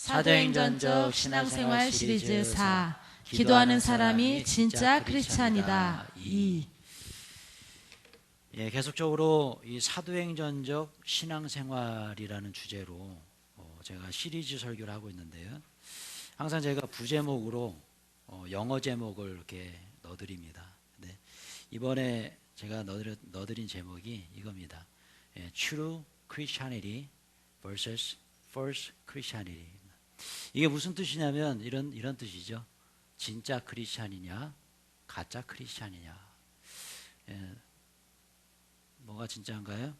사도행전적 신앙생활 시리즈 4. 기도하는 사람이 진짜 크리스찬이다. 2. 계속적으로 이 사도행전적 신앙생활이라는 주제로 제가 시리즈 설교를 하고 있는데요. 항상 제가 부제목으로 영어 제목을 이렇게 넣어드립니다. 네. 이번에 제가 넣어드린 제목이 이겁니다. True Christianity vs. False Christianity. 이게 무슨 뜻이냐면 이런 뜻이죠. 진짜 크리스찬이냐, 가짜 크리스찬이냐. 뭐가 진짜인가요?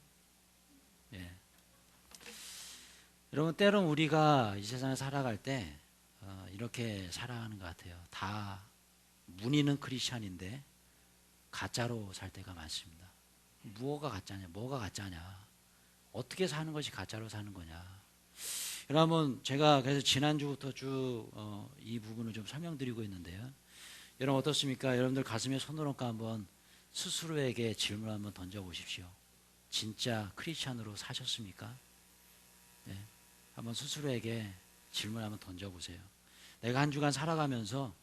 여러분, 때론 우리가 이 세상에 살아갈 때 이렇게 살아가는 것 같아요. 다 문의는 크리스찬인데 가짜로 살 때가 많습니다. 뭐가 가짜냐? 뭐가 가짜냐? 어떻게 사는 것이 가짜로 사는 거냐? 여러분, 제가 그래서 지난주부터 쭉 이 부분을 좀 설명드리고 있는데요. 여러분 어떻습니까? 여러분들 가슴에 손을 얹고 한번 스스로에게 질문 한번 던져보십시오. 진짜 크리스찬으로 사셨습니까? 네. 한번 스스로에게 질문 한번 던져보세요. 내가 한 주간 살아가면서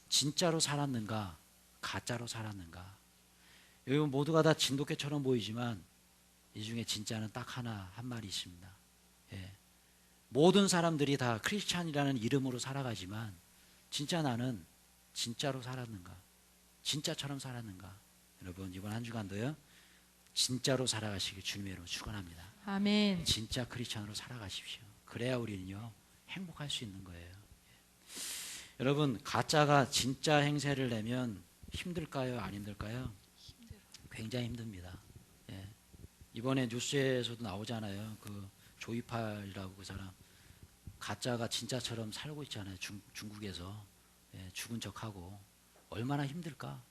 진짜로 살았는가, 가짜로 살았는가? 여러분 모두가 다 진돗개처럼 보이지만 이 중에 진짜는 딱 한 말이 있습니다. 모든 사람들이 다 크리스찬이라는 이름으로 살아가지만 진짜 나는 진짜로 살았는가? 진짜처럼 살았는가? 여러분 이번 한 주간도요 진짜로 살아가시길 주님의 이름으로 축원합니다. 아멘. 진짜 크리스찬으로 살아가십시오. 그래야 우리는요 행복할 수 있는 거예요. 여러분 가짜가 진짜 행세를 내면 힘들까요? 안 힘들까요? 굉장히 힘듭니다. 이번에 뉴스에서도 나오잖아요. 그 조이팔이라고 그 사람 가짜가 진짜처럼 살고 있잖아요. 중국에서 죽은 척하고 얼마나 힘들까?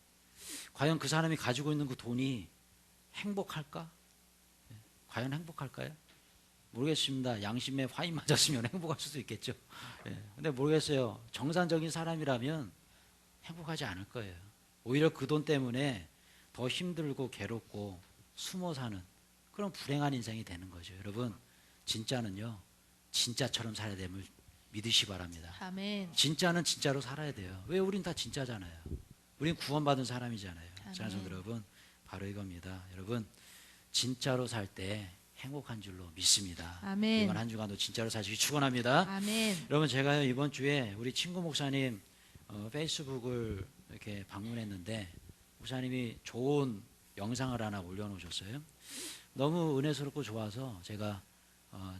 과연 그 사람이 가지고 있는 그 돈이 행복할까? 과연 행복할까요? 모르겠습니다. 양심에 화인 맞았으면 행복할 수도 있겠죠. 근데 모르겠어요. 정상적인 사람이라면 행복하지 않을 거예요. 오히려 그 돈 때문에 더 힘들고 괴롭고 숨어 사는 그런 불행한 인생이 되는 거죠. 여러분 진짜는요 진짜처럼 살아야 됨을 믿으시 바랍니다. 아멘. 진짜는 진짜로 살아야 돼요. 왜? 우린 다 진짜잖아요. 우린 구원받은 사람이잖아요. 사랑하는 여러분 바로 이겁니다. 여러분 진짜로 살 때 행복한 줄로 믿습니다. 아멘. 이번 한 주간도 진짜로 사시기 축원합니다. 아멘. 여러분 제가요 이번 주에 우리 친구 목사님 페이스북을 이렇게 방문했는데 목사님이 좋은 영상을 하나 올려놓으셨어요. 너무 은혜스럽고 좋아서 제가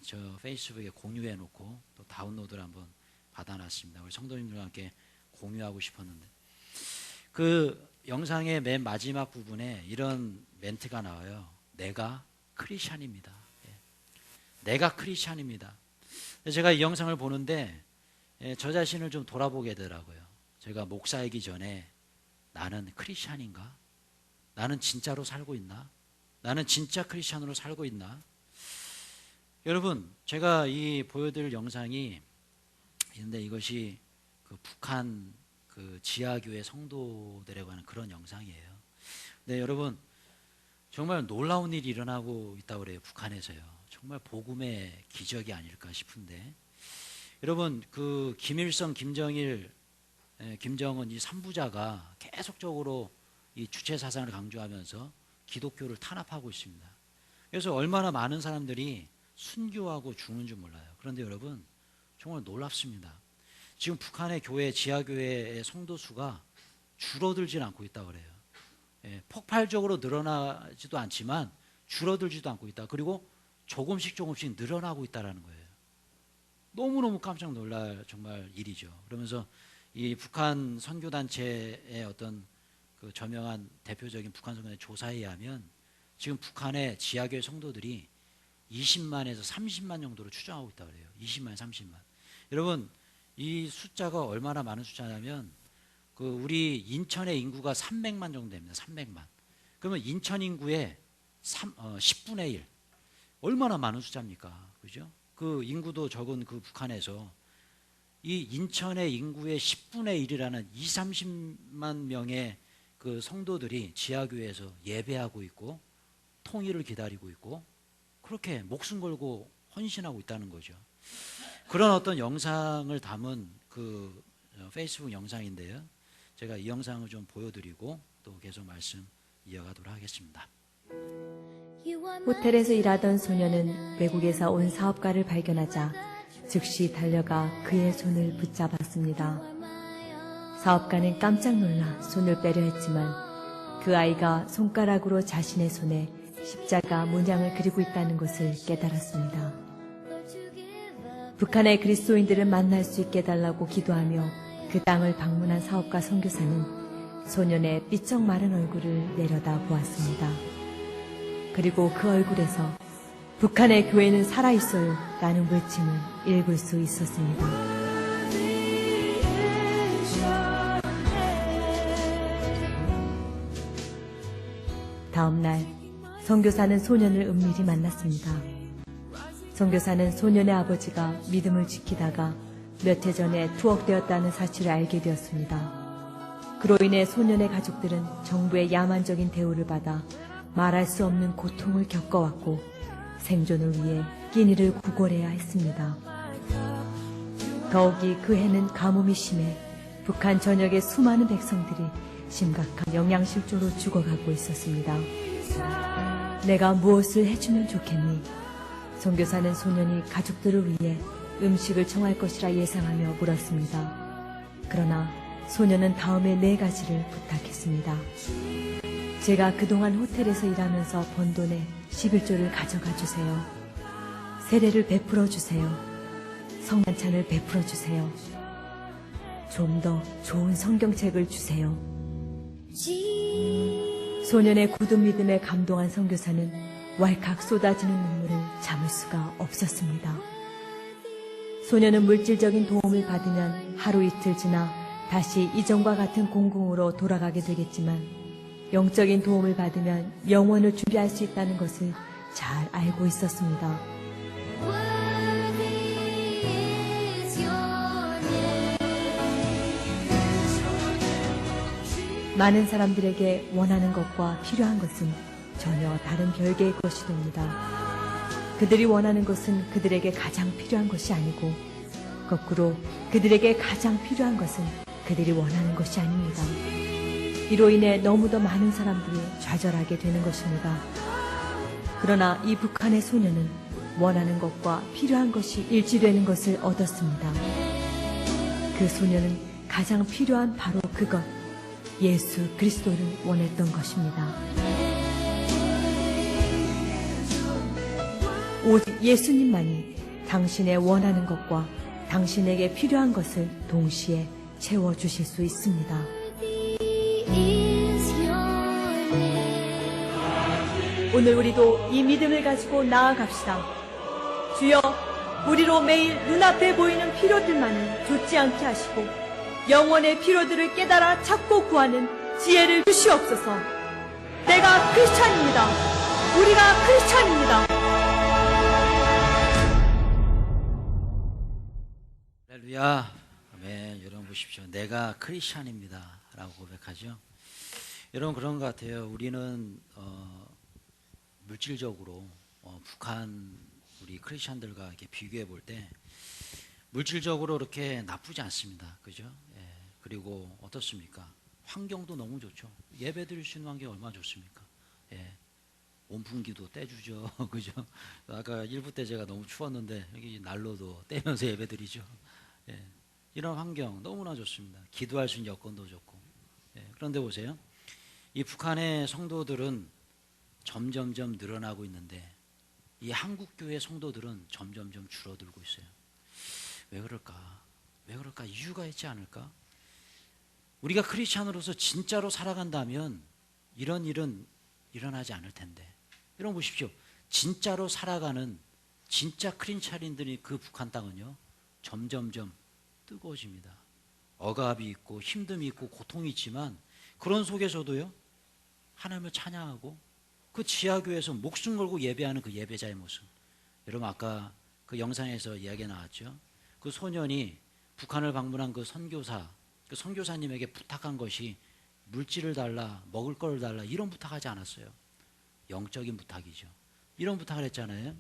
저 페이스북에 공유해 놓고 또 다운로드를 한번 받아놨습니다. 우리 성도님들과 함께 공유하고 싶었는데 그 영상의 맨 마지막 부분에 이런 멘트가 나와요. 내가 크리스찬입니다. 내가 크리스찬입니다. 제가 이 영상을 보는데 저 자신을 좀 돌아보게 되더라고요. 제가 목사이기 전에 나는 크리스찬인가? 나는 진짜로 살고 있나? 나는 진짜 크리스찬으로 살고 있나? 여러분 제가 이 보여드릴 영상이 있는데 이것이 그 북한 그 지하교회 성도들에 관한 그런 영상이에요. 네, 여러분 정말 놀라운 일이 일어나고 있다고 그래요. 북한에서요. 정말 복음의 기적이 아닐까 싶은데 여러분 그 김일성, 김정일, 김정은 이 3부자가 계속적으로 이 주체 사상을 강조하면서 기독교를 탄압하고 있습니다. 그래서 얼마나 많은 사람들이 순교하고 죽는 줄 몰라요. 그런데 여러분 정말 놀랍습니다. 지금 북한의 교회, 지하교회의 성도 수가 줄어들진 않고 있다고 그래요. 폭발적으로 늘어나지도 않지만 줄어들지도 않고 있다. 그리고 조금씩 늘어나고 있다는 거예요. 너무너무 깜짝 놀랄 정말 일이죠. 그러면서 이 북한 선교단체의 어떤 그 저명한 대표적인 북한 선교단체 조사에 의하면 지금 북한의 지하교회 성도들이 20만에서 30만 정도로 추정하고 있다고 그래요. 20만, 30만. 여러분 이 숫자가 얼마나 많은 숫자냐면 그 우리 인천의 인구가 300만 정도 됩니다. 300만. 그러면 인천 인구의 10분의 1. 얼마나 많은 숫자입니까? 그죠? 그 인구도 적은 그 북한에서 이 인천의 인구의 10분의 1이라는 20, 30만 명의 그 성도들이 지하교회에서 예배하고 있고 통일을 기다리고 있고 그렇게 목숨 걸고 헌신하고 있다는 거죠. 그런 어떤 영상을 담은 그 페이스북 영상인데요. 제가 이 영상을 좀 보여드리고 또 계속 말씀 이어가도록 하겠습니다. 호텔에서 일하던 소녀는 외국에서 온 사업가를 발견하자 즉시 달려가 그의 손을 붙잡았습니다. 사업가는 깜짝 놀라 손을 빼려 했지만 그 아이가 손가락으로 자신의 손에 십자가 문양을 그리고 있다는 것을 깨달았습니다. 북한의 그리스도인들을 만날 수 있게 해달라고 기도하며 그 땅을 방문한 사업가 선교사는 소년의 삐쩍 마른 얼굴을 내려다 보았습니다. 그리고 그 얼굴에서 북한의 교회는 살아있어요 라는 외침을 읽을 수 있었습니다. 다음 날 선교사는 소년을 은밀히 만났습니다. 선교사는 소년의 아버지가 믿음을 지키다가 몇 해 전에 투옥되었다는 사실을 알게 되었습니다. 그로 인해 소년의 가족들은 정부의 야만적인 대우를 받아 말할 수 없는 고통을 겪어왔고 생존을 위해 끼니를 구걸해야 했습니다. 더욱이 그 해는 가뭄이 심해 북한 전역의 수많은 백성들이 심각한 영양실조로 죽어가고 있었습니다. 내가 무엇을 해주면 좋겠니? 선교사는 소년이 가족들을 위해 음식을 청할 것이라 예상하며 물었습니다. 그러나 소년은 다음에 4가지를 부탁했습니다. 제가 그동안 호텔에서 일하면서 번 돈의 11조를 가져가 주세요. 세례를 베풀어 주세요. 성만찬을 베풀어 주세요. 좀 더 좋은 성경책을 주세요. 소년의 굳은 믿음에 감동한 선교사는 왈칵 쏟아지는 눈물을 참을 수가 없었습니다. 소년은 물질적인 도움을 받으면 하루 이틀 지나 다시 이전과 같은 공공으로 돌아가게 되겠지만 영적인 도움을 받으면 영원을 준비할 수 있다는 것을 잘 알고 있었습니다. 많은 사람들에게 원하는 것과 필요한 것은 전혀 다른 별개의 것이 됩니다. 그들이 원하는 것은 그들에게 가장 필요한 것이 아니고 거꾸로 그들에게 가장 필요한 것은 그들이 원하는 것이 아닙니다. 이로 인해 너무도 많은 사람들이 좌절하게 되는 것입니다. 그러나 이 북한의 소년은 원하는 것과 필요한 것이 일치되는 것을 얻었습니다. 그 소년은 가장 필요한 바로 그것, 예수 그리스도를 원했던 것입니다. 오직 예수님만이 당신의 원하는 것과 당신에게 필요한 것을 동시에 채워주실 수 있습니다. 오늘 우리도 이 믿음을 가지고 나아갑시다. 주여, 우리로 매일 눈앞에 보이는 필요들만은 좇지 않게 하시고 영혼의 필요들을 깨달아 찾고 구하는 지혜를 주시옵소서. 내가 크리스찬입니다. 우리가 크리스찬입니다. 할렐루야. 아멘. 여러분 보십시오. 내가 크리스찬입니다 라고 고백하죠. 여러분 그런 것 같아요. 우리는 물질적으로 북한 우리 크리스찬들과 이렇게 비교해 볼 때 물질적으로 그렇게 나쁘지 않습니다. 그죠? 예. 그리고 어떻습니까? 환경도 너무 좋죠. 예배 드릴 수 있는 환경이 얼마나 좋습니까? 예. 온풍기도 떼주죠. 그죠? 아까 1부 때 제가 너무 추웠는데 여기 난로도 떼면서 예배 드리죠. 예. 이런 환경 너무나 좋습니다. 기도할 수 있는 여건도 좋고. 예. 그런데 보세요. 이 북한의 성도들은 점점점 늘어나고 있는데 이 한국교회 성도들은 점점점 줄어들고 있어요. 왜 그럴까? 왜 그럴까? 이유가 있지 않을까? 우리가 크리스찬으로서 진짜로 살아간다면 이런 일은 일어나지 않을 텐데. 여러분 보십시오. 진짜로 살아가는 진짜 크리스찬인들이 그 북한 땅은요 점점점 뜨거워집니다. 억압이 있고 힘듦이 있고 고통이 있지만 그런 속에서도요 하나님을 찬양하고 그 지하교회에서 목숨 걸고 예배하는 그 예배자의 모습. 여러분 아까 그 영상에서 이야기가 나왔죠. 그 소년이 북한을 방문한 그 선교사님에게 부탁한 것이 물질을 달라, 먹을 걸 달라 이런 부탁하지 않았어요. 영적인 부탁이죠. 이런 부탁을 했잖아요.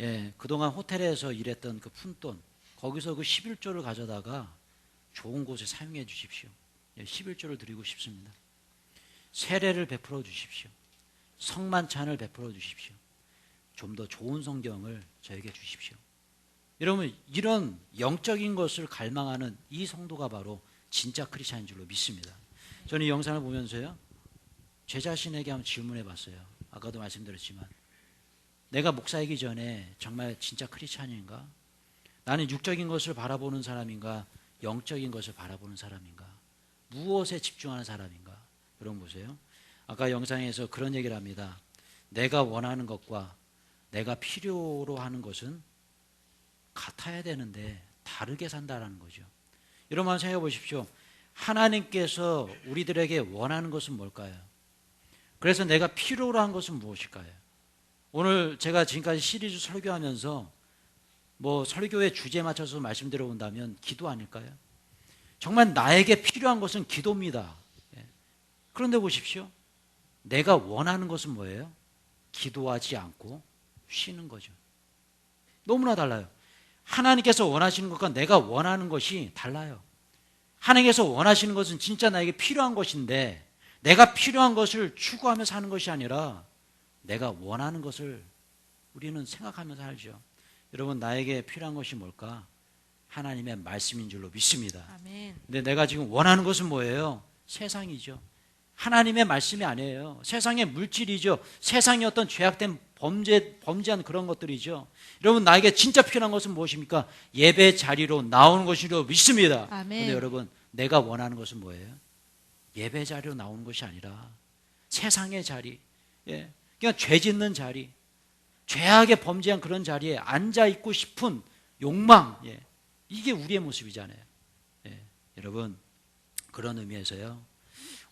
예, 그동안 호텔에서 일했던 그 푼돈, 거기서 그 11조를 가져다가 좋은 곳에 사용해 주십시오. 예, 11조를 드리고 싶습니다. 세례를 베풀어 주십시오. 성만찬을 베풀어 주십시오. 좀 더 좋은 성경을 저에게 주십시오. 여러분, 이런 영적인 것을 갈망하는 이 성도가 바로 진짜 크리스찬인 줄로 믿습니다. 저는 이 영상을 보면서요, 제 자신에게 한번 질문해 봤어요. 아까도 말씀드렸지만, 내가 목사이기 전에 정말 진짜 크리스찬인가? 나는 육적인 것을 바라보는 사람인가? 영적인 것을 바라보는 사람인가? 무엇에 집중하는 사람인가? 여러분 보세요. 아까 영상에서 그런 얘기를 합니다. 내가 원하는 것과 내가 필요로 하는 것은 같아야 되는데 다르게 산다라는 거죠. 여러분 한번 생각해 보십시오. 하나님께서 우리들에게 원하는 것은 뭘까요? 그래서 내가 필요로 한 것은 무엇일까요? 오늘 제가 지금까지 시리즈 설교하면서 뭐 설교의 주제에 맞춰서 말씀드려 본다면 기도 아닐까요? 정말 나에게 필요한 것은 기도입니다. 그런데 보십시오. 내가 원하는 것은 뭐예요? 기도하지 않고 쉬는 거죠. 너무나 달라요. 하나님께서 원하시는 것과 내가 원하는 것이 달라요. 하나님께서 원하시는 것은 진짜 나에게 필요한 것인데 내가 필요한 것을 추구하며 사는 것이 아니라 내가 원하는 것을 우리는 생각하면서 살죠. 여러분, 나에게 필요한 것이 뭘까? 하나님의 말씀인 줄로 믿습니다. 아멘. 근데 내가 지금 원하는 것은 뭐예요? 세상이죠. 하나님의 말씀이 아니에요. 세상의 물질이죠. 세상의 어떤 죄악된 범죄한 그런 것들이죠. 여러분, 나에게 진짜 필요한 것은 무엇입니까? 예배 자리로 나오는 것이로 믿습니다. 아멘. 그런데 여러분, 내가 원하는 것은 뭐예요? 예배 자리로 나오는 것이 아니라 세상의 자리, 예, 그냥 죄 짓는 자리, 죄악에 범죄한 그런 자리에 앉아있고 싶은 욕망, 예, 이게 우리의 모습이잖아요. 예, 여러분, 그런 의미에서요,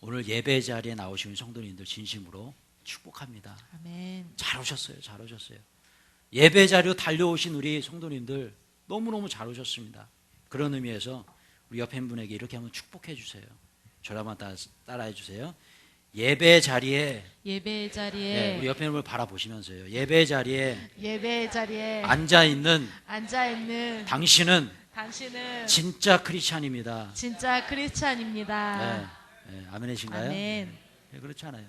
오늘 예배 자리에 나오신 성도님들 진심으로 축복합니다. 아멘. 잘 오셨어요. 잘 오셨어요. 예배 자리로 달려오신 우리 성도님들 너무너무 잘 오셨습니다. 그런 의미에서 우리 옆에 분에게 이렇게 한번 축복해 주세요. 저를 한번 따라해 주세요. 예배 자리에 네, 우리 옆에 분을 바라보시면서요. 예배 자리에 앉아 있는 당신은 진짜 크리스찬입니다. 진짜 크리스찬입니다. 네, 네, 아멘이신가요? 아멘. 네, 그렇잖아요.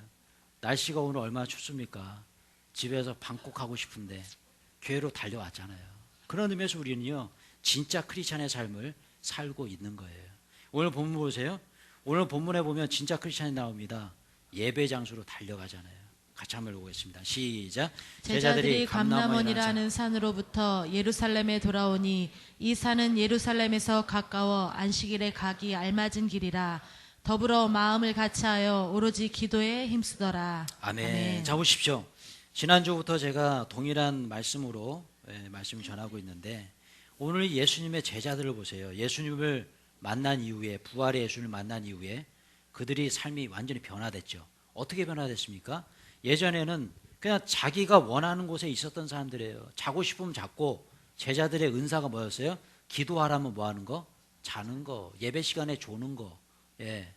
날씨가 오늘 얼마나 춥습니까? 집에서 방콕하고 싶은데 교회로 달려왔잖아요. 그런 의미에서 우리는요, 진짜 크리스찬의 삶을 살고 있는 거예요. 오늘 본문 보세요. 오늘 본문에 보면 진짜 크리스찬이 나옵니다. 예배 장소로 달려가잖아요. 같이 한번 보겠습니다. 시작. 제자들이 감람원이라는 산으로부터 예루살렘에 돌아오니 이 산은 예루살렘에서 가까워 안식일에 가기 알맞은 길이라. 더불어 마음을 같이하여 오로지 기도에 힘쓰더라. 아멘. 아멘. 자, 보십시오. 지난주부터 제가 동일한 말씀으로 말씀을 전하고 있는데, 오늘 예수님의 제자들을 보세요. 예수님을 만난 이후에, 부활의 예수님을 만난 이후에 그들이 삶이 완전히 변화됐죠. 어떻게 변화됐습니까? 예전에는 그냥 자기가 원하는 곳에 있었던 사람들이에요. 자고 싶으면 잤고, 제자들의 은사가 뭐였어요? 기도하라면 뭐 하는 거? 자는 거. 예배 시간에 조는 거. 예.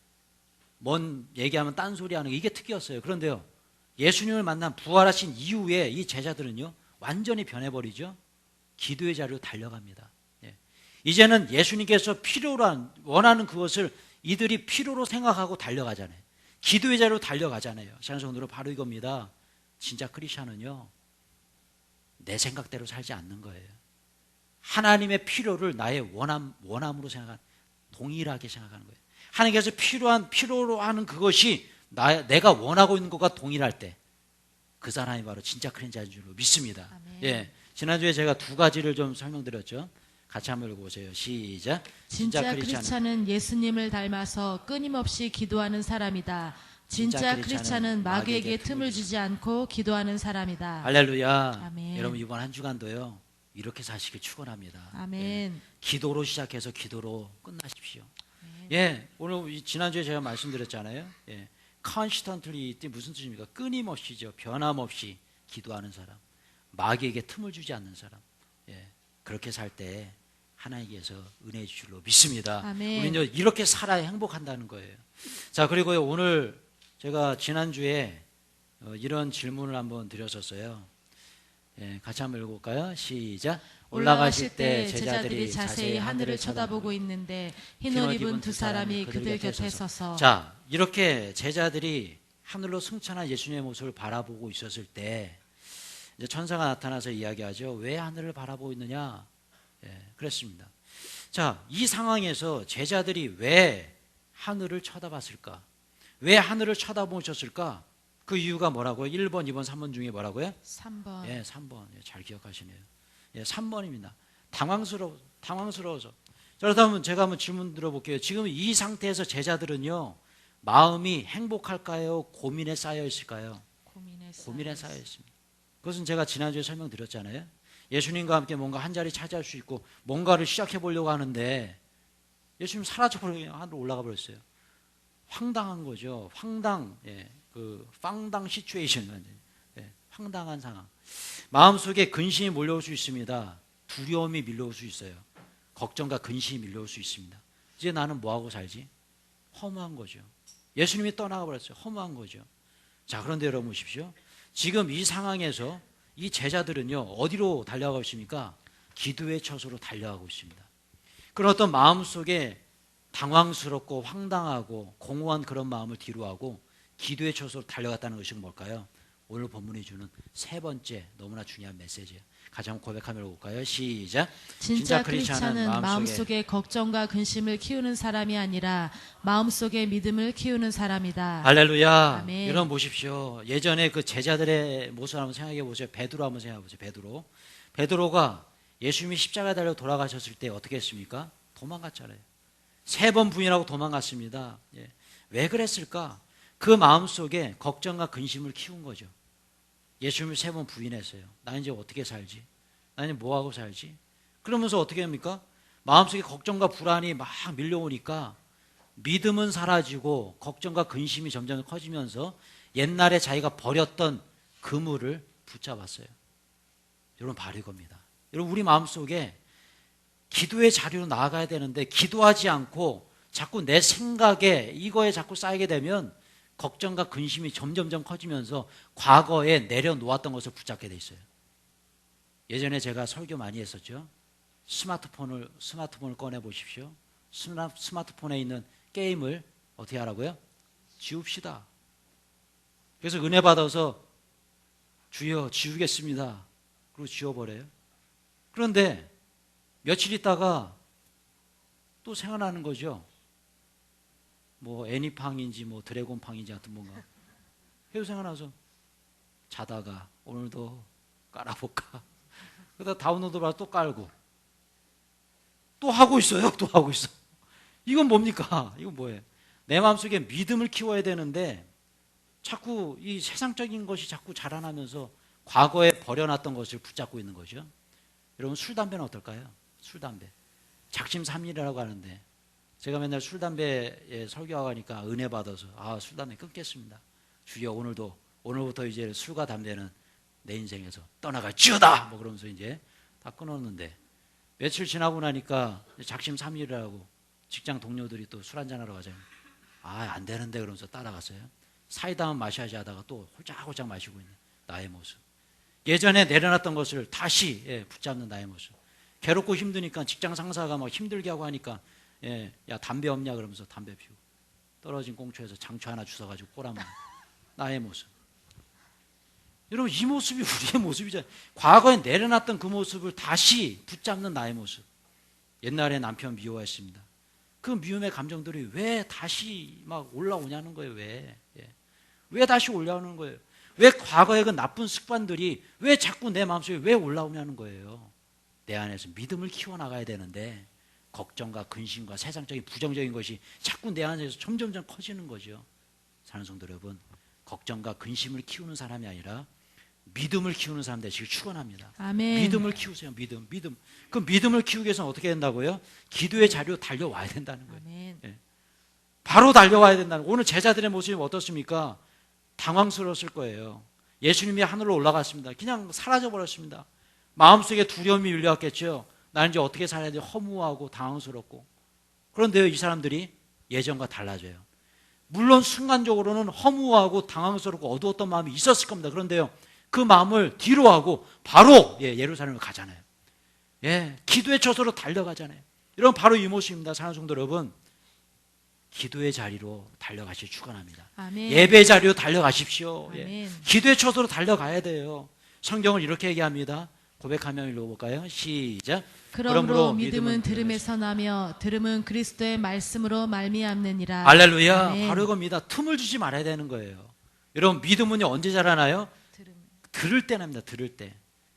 뭔 얘기하면 딴소리 하는 게, 이게 특이였어요. 그런데요, 예수님을 만난 부활하신 이후에 이 제자들은요, 완전히 변해버리죠. 기도의 자리로 달려갑니다. 예. 이제는 예수님께서 필요로 원하는 그것을 이들이 필요로 생각하고 달려가잖아요. 기도의 자리로 달려가잖아요. 오늘은 바로 이겁니다. 진짜 크리스찬은요, 내 생각대로 살지 않는 거예요. 하나님의 필요를 나의 원함으로 생각하는, 동일하게 생각하는 거예요. 하나님께서 필요로 하는 그것이 내가 원하고 있는 것과 동일할 때 그 사람이 바로 진짜 크리스찬인 줄로 믿습니다. 아멘. 예, 지난주에 제가 두 가지를 좀 설명드렸죠. 같이 한번 읽어보세요. 시작. 진짜 크리스찬은 예수님을 닮아서 끊임없이 기도하는 사람이다. 진짜 크리스찬은 마귀에게 틈을 주지 않고 기도하는 사람이다. 할렐루야. 아멘. 여러분, 이번 한 주간도요, 이렇게 사시길 축원합니다. 아멘. 예, 기도로 시작해서 기도로 끝나십시오. 예, 오늘 지난주에 제가 말씀드렸잖아요. 예, constantly 무슨 뜻입니까? 끊임없이죠. 변함없이 기도하는 사람, 마귀에게 틈을 주지 않는 사람. 예, 그렇게 살 때 하나님께서 은혜 주실로 믿습니다. 아멘. 우리는 이렇게 살아야 행복한다는 거예요. 자, 그리고 오늘 제가 지난주에 이런 질문을 한번 드렸었어요. 예, 같이 한번 읽어볼까요? 시작. 올라가실 때 제자들이 자세히 하늘을 쳐다보고 있는데 흰옷 입은 두 사람이 그들 곁에 서서. 자, 이렇게 제자들이 하늘로 승천한 예수님의 모습을 바라보고 있었을 때 이제 천사가 나타나서 이야기하죠. 왜 하늘을 바라보고 있느냐? 예, 그랬습니다. 자, 이 상황에서 제자들이 왜 하늘을 쳐다봤을까? 왜 하늘을 쳐다보셨을까? 그 이유가 뭐라고요? 1번, 2번, 3번 중에 뭐라고요? 3번. 예, 3번. 예, 잘 기억하시네요. 예, 3번입니다. 당황스러워서. 자, 그렇다면 제가 한번 질문 들어볼게요. 지금 이 상태에서 제자들은요, 마음이 행복할까요? 고민에 쌓여 있을까요? 고민에 쌓여 있습니다. 그것은 제가 지난주에 설명드렸잖아요. 예수님과 함께 뭔가 한 자리 차지할 수 있고 뭔가를 시작해 보려고 하는데 예수님 사라져버리고 하늘로 올라가 버렸어요. 황당한 거죠. 그 황당 시츄에이션, 황당한 상황. 마음속에 근심이 몰려올 수 있습니다. 두려움이 밀려올 수 있어요. 걱정과 근심이 밀려올 수 있습니다. 이제 나는 뭐하고 살지? 허무한 거죠. 예수님이 떠나가 버렸어요. 허무한 거죠. 자, 그런데 여러분 보십시오. 지금 이 상황에서 이 제자들은요, 어디로 달려가고 있습니까? 기도의 처소로 달려가고 있습니다. 그런 어떤 마음속에 당황스럽고 황당하고 공허한 그런 마음을 뒤로하고 기도의 처소로 달려갔다는 것이 뭘까요? 오늘 본문이 주는 세 번째 너무나 중요한 메시지예요. 같이 한번 고백하며 볼까요? 시작. 진짜 크리스찬은 마음속에 걱정과 근심을 키우는 사람이 아니라 마음속에 믿음을 키우는 사람이다. 할렐루야. 아멘. 여러분 보십시오. 예전에 그 제자들의 모습을 한번 생각해 보세요. 베드로 한번 생각해 보세요. 베드로가 예수님이 십자가에 달려 돌아가셨을 때 어떻게 했습니까? 도망갔잖아요. 3번 부인하고 도망갔습니다. 예. 왜 그랬을까? 그 마음속에 걱정과 근심을 키운 거죠. 예수님을 3번 부인했어요. 나 이제 어떻게 살지? 나 이제 뭐하고 살지? 그러면서 어떻게 합니까? 마음속에 걱정과 불안이 막 밀려오니까 믿음은 사라지고 걱정과 근심이 점점 커지면서 옛날에 자기가 버렸던 그물을 붙잡았어요. 여러분, 바로 이겁니다. 여러분, 우리 마음속에 기도의 자리로 나아가야 되는데 기도하지 않고 자꾸 내 생각에 이거에 자꾸 쌓이게 되면 걱정과 근심이 점점점 커지면서 과거에 내려놓았던 것을 붙잡게 돼 있어요. 예전에 제가 설교 많이 했었죠. 스마트폰을 꺼내 보십시오. 스마트폰에 있는 게임을 어떻게 하라고요? 지웁시다. 그래서 은혜 받아서 주여 지우겠습니다. 그리고 지워버려요. 그런데 며칠 있다가 또 생각나는 거죠. 뭐 애니팡인지 뭐 드래곤팡인지 하여튼 뭔가 계속 생각나서 자다가 오늘도 깔아볼까. 그러다 다운로드 받아 또 깔고 또 하고 있어요. 또 하고 있어. 이건 뭡니까? 이건 뭐예요? 내 마음속에 믿음을 키워야 되는데 자꾸 이 세상적인 것이 자꾸 자라나면서 과거에 버려놨던 것을 붙잡고 있는 거죠. 여러분, 술, 담배는 어떨까요? 술, 담배. 작심삼일이라고 하는데 제가 맨날 술, 담배에 설교하고 하니까 은혜 받아서 술, 담배 끊겠습니다. 주여 오늘부터 이제 술과 담배는 내 인생에서 떠나갈지어다! 뭐 그러면서 이제 다 끊었는데 며칠 지나고 나니까 작심삼일이라고 직장 동료들이 또 술 한잔하러 가자면 안 되는데 그러면서 따라갔어요. 사이다만 마셔야지 하다가 또 홀짝홀짝 마시고 있는 나의 모습. 예전에 내려놨던 것을 다시 붙잡는 나의 모습. 괴롭고 힘드니까 직장 상사가 막 힘들게 하고 하니까 야 담배 없냐 그러면서 담배 피우고 떨어진 꽁초에서 장초 하나 주워가지고 꼬라먹는 나의 모습. 여러분, 이 모습이 우리의 모습이잖아요. 과거에 내려놨던 그 모습을 다시 붙잡는 나의 모습. 옛날에 남편 미워했습니다. 그 미움의 감정들이 왜 다시 막 올라오냐는 거예요. 왜 다시 올라오는 거예요? 왜 과거의 그 나쁜 습관들이 왜 자꾸 내 마음속에 왜 올라오냐는 거예요. 내 안에서 믿음을 키워나가야 되는데 걱정과 근심과 세상적인 부정적인 것이 자꾸 내 안에서 점점점 커지는 거죠. 사는 성도 여러분, 걱정과 근심을 키우는 사람이 아니라 믿음을 키우는 사람 되시길 축원합니다. 아멘. 믿음을 키우세요. 믿음. 그 믿음을 키우기 위해서는 어떻게 된다고요? 기도의 자리로 달려와야 된다는 거예요. 아멘. 바로 달려와야 된다는 거예요. 오늘 제자들의 모습이 어떻습니까? 당황스러웠을 거예요. 예수님이 하늘로 올라갔습니다. 그냥 사라져버렸습니다. 마음속에 두려움이 밀려왔겠죠. 나는 이제 어떻게 살아야 돼? 허무하고 당황스럽고. 그런데요, 이 사람들이 예전과 달라져요. 물론 순간적으로는 허무하고 당황스럽고 어두웠던 마음이 있었을 겁니다. 그런데요, 그 마음을 뒤로 하고 바로 예루살렘을 가잖아요. 기도의 처소로 달려가잖아요. 여러분 바로 이 모습입니다. 사랑하는 성도 여러분, 기도의 자리로 달려가시길 축원합니다. 아멘. 예배 자리로 달려가십시오. 아멘. 기도의 처소로 달려가야 돼요. 성경을 이렇게 얘기합니다. 고백하며 읽어볼까요? 시작. 그러므로 믿음은 들음에서 나며 들음은 그리스도의 말씀으로 말미암느니라. 할렐루야. 아멘. 바로 이겁니다. 틈을 주지 말아야 되는 거예요. 여러분 믿음은요 언제 자라나요? 들을 때 납니다. 들을 때.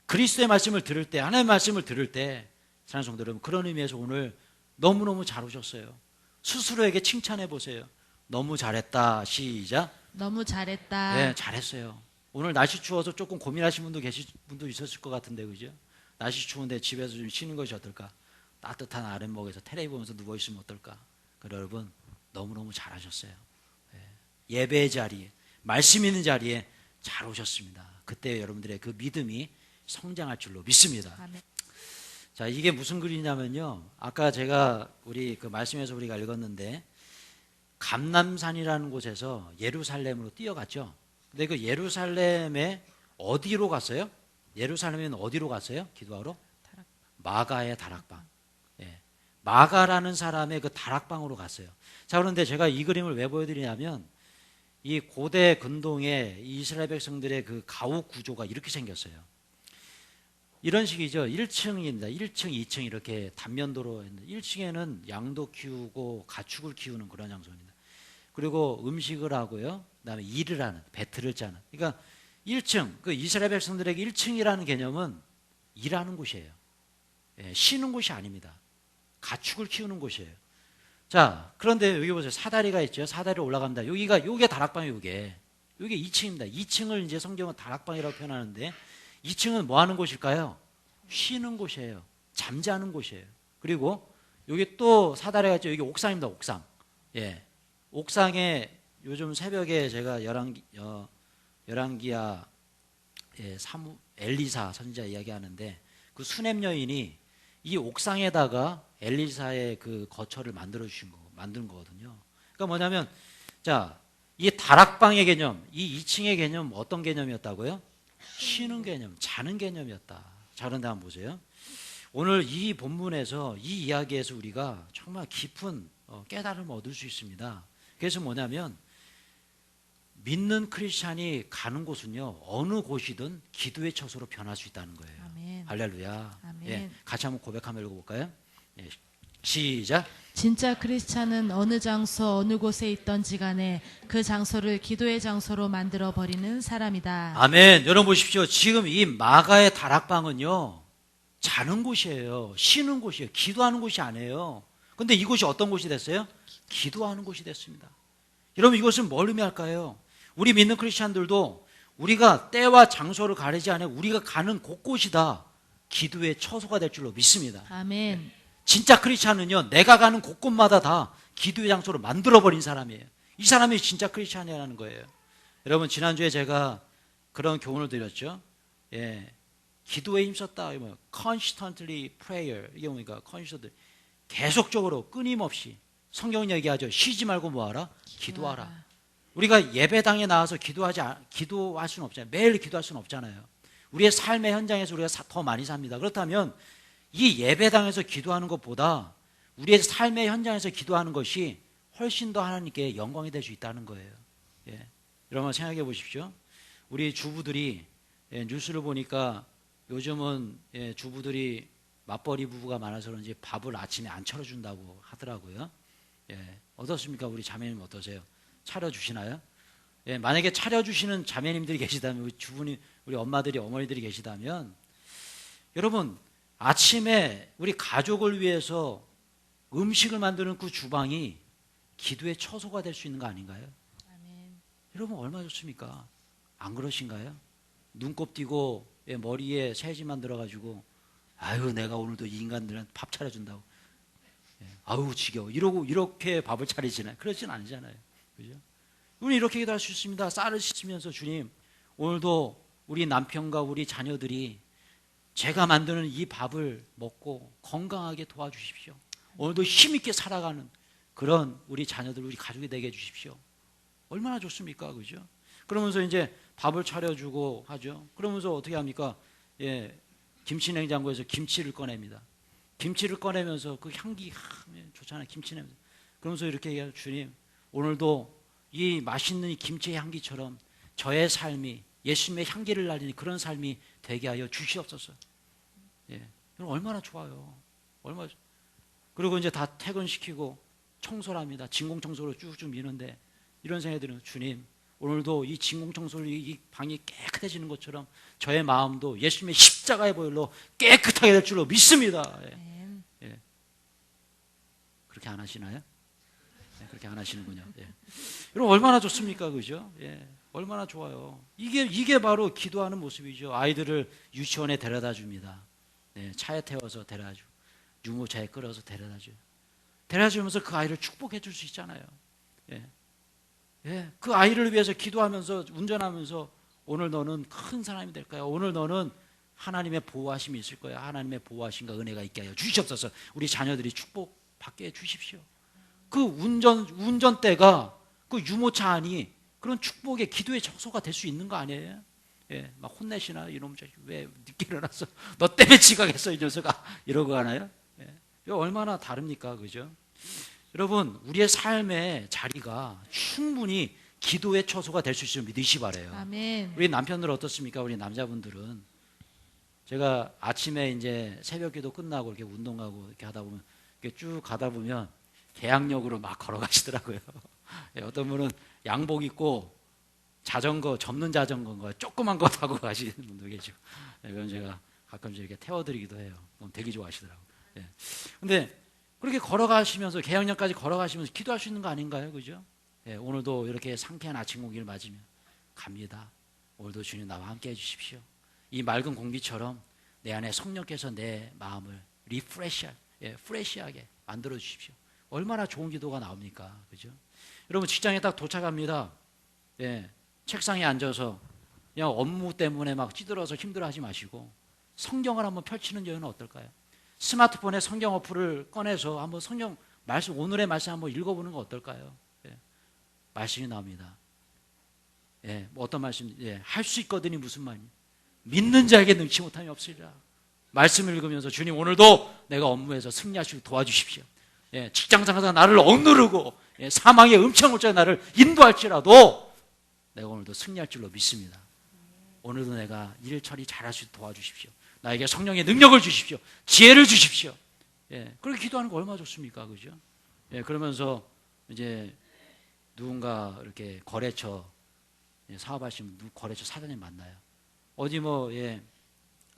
그리스도의 말씀을 들을 때, 하나님의 말씀을 들을 때. 사랑하는 성도 여러분, 그런 의미에서 오늘 너무너무 잘 오셨어요. 스스로에게 칭찬해 보세요. 너무 잘했다. 시작. 너무 잘했다. 네, 잘했어요. 오늘 날씨 추워서 조금 고민하신 분도 계실 분도 있었을 것 같은데, 그죠? 날씨 추운데 집에서 좀 쉬는 것이 어떨까? 따뜻한 아랫목에서 텔레비 보면서 누워 있으면 어떨까? 그래, 여러분 너무너무 잘하셨어요. 예배의 자리에, 말씀 있는 자리에 잘 오셨습니다. 그때 여러분들의 그 믿음이 성장할 줄로 믿습니다. 아멘. 자, 이게 무슨 글이냐면요. 아까 제가 우리 그 말씀에서 우리가 읽었는데 감람산이라는 곳에서 예루살렘으로 뛰어갔죠. 근데 그 예루살렘에 어디로 갔어요? 예루살렘에는 어디로 갔어요? 기도하러? 마가의 다락방. 마가라는 사람의 그 다락방으로 갔어요. 자, 그런데 제가 이 그림을 왜 보여드리냐면 이 고대 근동의 이스라엘 백성들의 그 가옥 구조가 이렇게 생겼어요. 이런 식이죠. 1층입니다. 1층, 2층 이렇게 단면도로 있는데 1층에는 양도 키우고 가축을 키우는 그런 장소입니다. 그리고 음식을 하고요. 그다음에 일을 하는, 배틀을 짜는. 그러니까 1층, 그 이스라엘 백성들에게 1층이라는 개념은 일하는 곳이에요. 쉬는 곳이 아닙니다. 가축을 키우는 곳이에요. 자, 그런데 여기 보세요. 사다리가 있죠. 사다리 올라갑니다. 요게 다락방이에요, 요게 2층입니다. 2층을 이제 성경은 다락방이라고 표현하는데 2층은 뭐 하는 곳일까요? 쉬는 곳이에요. 잠자는 곳이에요. 그리고 여기 또 사다리가 있죠. 여기 옥상입니다. 옥상. 옥상에 요즘 새벽에 제가 열왕기야 엘리사 선지자 이야기하는데 그 수냄 여인이 이 옥상에다가 엘리사의 그 거처를 만든 거거든요. 그러니까 뭐냐면, 자, 이 다락방의 개념, 이 2층의 개념 어떤 개념이었다고요? 쉬는 개념, 자는 개념이었다. 자, 그런데 한번 보세요. 오늘 이 본문에서 이 이야기에서 우리가 정말 깊은 깨달음을 얻을 수 있습니다. 그래서 뭐냐면 믿는 크리스찬이 가는 곳은요 어느 곳이든 기도의 처소로 변할 수 있다는 거예요. 아멘. 할렐루야. 아멘. 같이 한번 고백하며 읽어볼까요? 시작. 진짜 크리스찬은 어느 장소 어느 곳에 있던지 간에 그 장소를 기도의 장소로 만들어 버리는 사람이다. 아멘. 여러분 보십시오. 지금 이 마가의 다락방은요 자는 곳이에요. 쉬는 곳이에요. 기도하는 곳이 아니에요. 근데 이곳이 어떤 곳이 됐어요? 기도하는 곳이 됐습니다. 여러분 이것은 뭘 의미할까요? 우리 믿는 크리스찬들도 우리가 때와 장소를 가리지 않아 우리가 가는 곳곳이 다 기도의 처소가 될 줄로 믿습니다. 아멘. 진짜 크리스찬은요 내가 가는 곳곳마다 다 기도의 장소를 만들어버린 사람이에요. 이 사람이 진짜 크리스찬이라는 거예요. 여러분 지난주에 제가 그런 교훈을 드렸죠. 기도에 힘썼다. constantly prayer. 이게 뭡니까? constantly. 계속적으로 끊임없이 성경은 얘기하죠. 쉬지 말고 뭐하라? 기도하라. 우리가 예배당에 나와서 기도할 수는 없잖아요. 매일 기도할 수는 없잖아요. 우리의 삶의 현장에서 우리가 더 많이 삽니다. 그렇다면 이 예배당에서 기도하는 것보다 우리의 삶의 현장에서 기도하는 것이 훨씬 더 하나님께 영광이 될 수 있다는 거예요. 여러분 생각해 보십시오. 우리 주부들이 뉴스를 보니까 요즘은 주부들이 맞벌이 부부가 많아서 그런지 밥을 아침에 안 차려준다고 하더라고요. 어떻습니까? 우리 자매님 어떠세요? 차려주시나요? 만약에 차려주시는 자매님들이 계시다면, 우리 엄마들이, 어머니들이 계시다면, 여러분, 아침에 우리 가족을 위해서 음식을 만드는 그 주방이 기도의 처소가 될 수 있는 거 아닌가요? 아멘. 여러분, 얼마나 좋습니까? 안 그러신가요? 눈곱 띄고 머리에 새지만 들어가지고, 아유, 내가 오늘도 이 인간들한테 밥 차려준다고. 아우, 지겨워. 이렇게 밥을 차리시나요? 그렇진 않잖아요. 그죠? 우리 이렇게 기도할 수 있습니다. 쌀을 씻으면서 주님, 오늘도 우리 남편과 우리 자녀들이 제가 만드는 이 밥을 먹고 건강하게 도와주십시오. 오늘도 힘있게 살아가는 그런 우리 자녀들, 우리 가족이 되게 해주십시오. 얼마나 좋습니까? 그죠? 그러면서 이제 밥을 차려주고 하죠. 그러면서 어떻게 합니까? 예, 김치 냉장고에서 김치를 꺼냅니다. 김치를 꺼내면서 그 향기 좋잖아요. 김치 냄새. 그러면서 이렇게 얘기해요. 주님, 오늘도 이 맛있는 이 김치의 향기처럼 저의 삶이 예수님의 향기를 날리는 그런 삶이 되게 하여 주시옵소서. 예, 얼마나 좋아요. 얼마나. 그리고 이제 다 퇴근시키고 청소를 합니다. 진공청소로 쭉쭉 미는데 이런 생각이 들어요. 주님, 오늘도 이 진공청소로 이 방이 깨끗해지는 것처럼 저의 마음도 예수님의 십자가의 보혈로 깨끗하게 될 줄로 믿습니다. 예. 예. 그렇게 안 하시나요? 예, 그렇게 안 하시는군요. 예. 여러분 얼마나 좋습니까, 그죠? 예, 얼마나 좋아요. 이게 바로 기도하는 모습이죠. 아이들을 유치원에 데려다 줍니다. 네, 차에 태워서 데려다 주고 유모차에 끌어서 데려다 줘요. 데려다 주면서 그 아이를 축복해 줄 수 있잖아요. 예. 예, 그 아이를 위해서 기도하면서 운전하면서 오늘 너는 큰 사람이 될 거야. 오늘 너는 하나님의 보호하심이 있을 거야. 하나님의 보호하심과 은혜가 있게 하여 주시옵소서. 우리 자녀들이 축복받게 해 주십시오. 그 운전대가 그 유모차 안이 그런 축복의 기도의 장소가 될 수 있는 거 아니에요? 예, 막 혼내시나 이놈 자식 왜 늦게 일어났어? 너 때문에 지각했어 이 녀석아 이러고 하나요? 예, 얼마나 다릅니까, 그죠? 여러분 우리의 삶의 자리가 충분히 기도의 처소가 될 수 있음을 믿으시 바래요. 아멘. 우리 남편들 어떻습니까? 우리 남자분들은 제가 아침에 이제 새벽기도 끝나고 이렇게 운동 가고 이렇게 하다 보면 이렇게 쭉 가다 보면 계양역으로 막 걸어가시더라고요. 예, 어떤 분은 양복 입고 자전거 접는 자전거 조그만 거 타고 가시는 분도 계시고, 예, 그럼 제가 가끔씩 이렇게 태워드리기도 해요. 그럼 되게 좋아하시더라고요. 예. 근데 그렇게 걸어가시면서 계양역까지 걸어가시면서 기도할 수 있는 거 아닌가요, 그죠? 예, 오늘도 이렇게 상쾌한 아침 공기를 맞으며 갑니다. 오늘도 주님 나와 함께 해주십시오. 이 맑은 공기처럼 내 안에 성령께서 내 마음을 프레시하게 만들어 주십시오. 얼마나 좋은 기도가 나옵니까, 그죠? 여러분 직장에 딱 도착합니다. 예, 책상에 앉아서 그냥 업무 때문에 막 찌들어서 힘들어하지 마시고 성경을 한번 펼치는 여유는 어떨까요? 스마트폰에 성경 어플을 꺼내서 한번 성경 말씀, 오늘의 말씀 한번 읽어보는 거 어떨까요? 예, 말씀이 나옵니다. 예, 뭐 어떤 말씀? 예, 할 수 있거든이 무슨 말이에요? 믿는 자에게 능치 못함이 없으리라. 말씀을 읽으면서 주님 오늘도 내가 업무에서 승리하시고 도와주십시오. 예, 직장 상사가 나를 억누르고 예, 사망의 음창물자가 나를 인도할지라도 내가 오늘도 승리할 줄로 믿습니다. 오늘도 내가 일 처리 잘할 수 있도록 도와주십시오. 나에게 성령의 능력을 주십시오. 지혜를 주십시오. 예, 그렇게 기도하는 거 얼마나 좋습니까, 그죠? 예, 그러면서 이제 누군가 이렇게 거래처 사업하시는 거래처 사장님 만나요. 어디 예,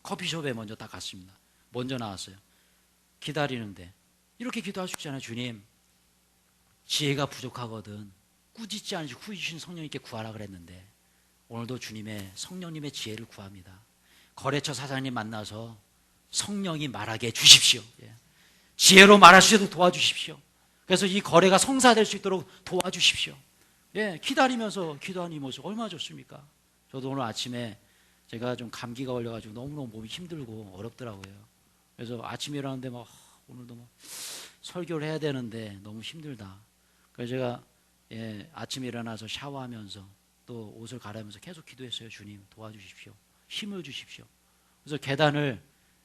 커피숍에 먼저 딱 갔습니다. 먼저 나왔어요. 기다리는데 이렇게 기도할 수 있잖아요. 주님, 지혜가 부족하거든. 꾸짖지 않으시고 후이주신 성령님께 구하라 그랬는데 오늘도 주님의 성령님의 지혜를 구합니다. 거래처 사장님 만나서 성령이 말하게 해주십시오. 예. 지혜로 말할 수 있도록 도와주십시오. 그래서 이 거래가 성사될 수 있도록 도와주십시오. 예, 기다리면서 기도하는 이 모습 얼마나 좋습니까? 저도 오늘 아침에 제가 좀 감기가 걸려가지고 너무너무 몸이 힘들고 어렵더라고요. 그래서 아침에 일어났는데 막 오늘도 설교를 해야 되는데 너무 힘들다. 그래서 제가 예, 아침에 일어나서 샤워하면서 또 옷을 갈아입으면서 계속 기도했어요. 주님 도와주십시오. 힘을 주십시오. 그래서 계단을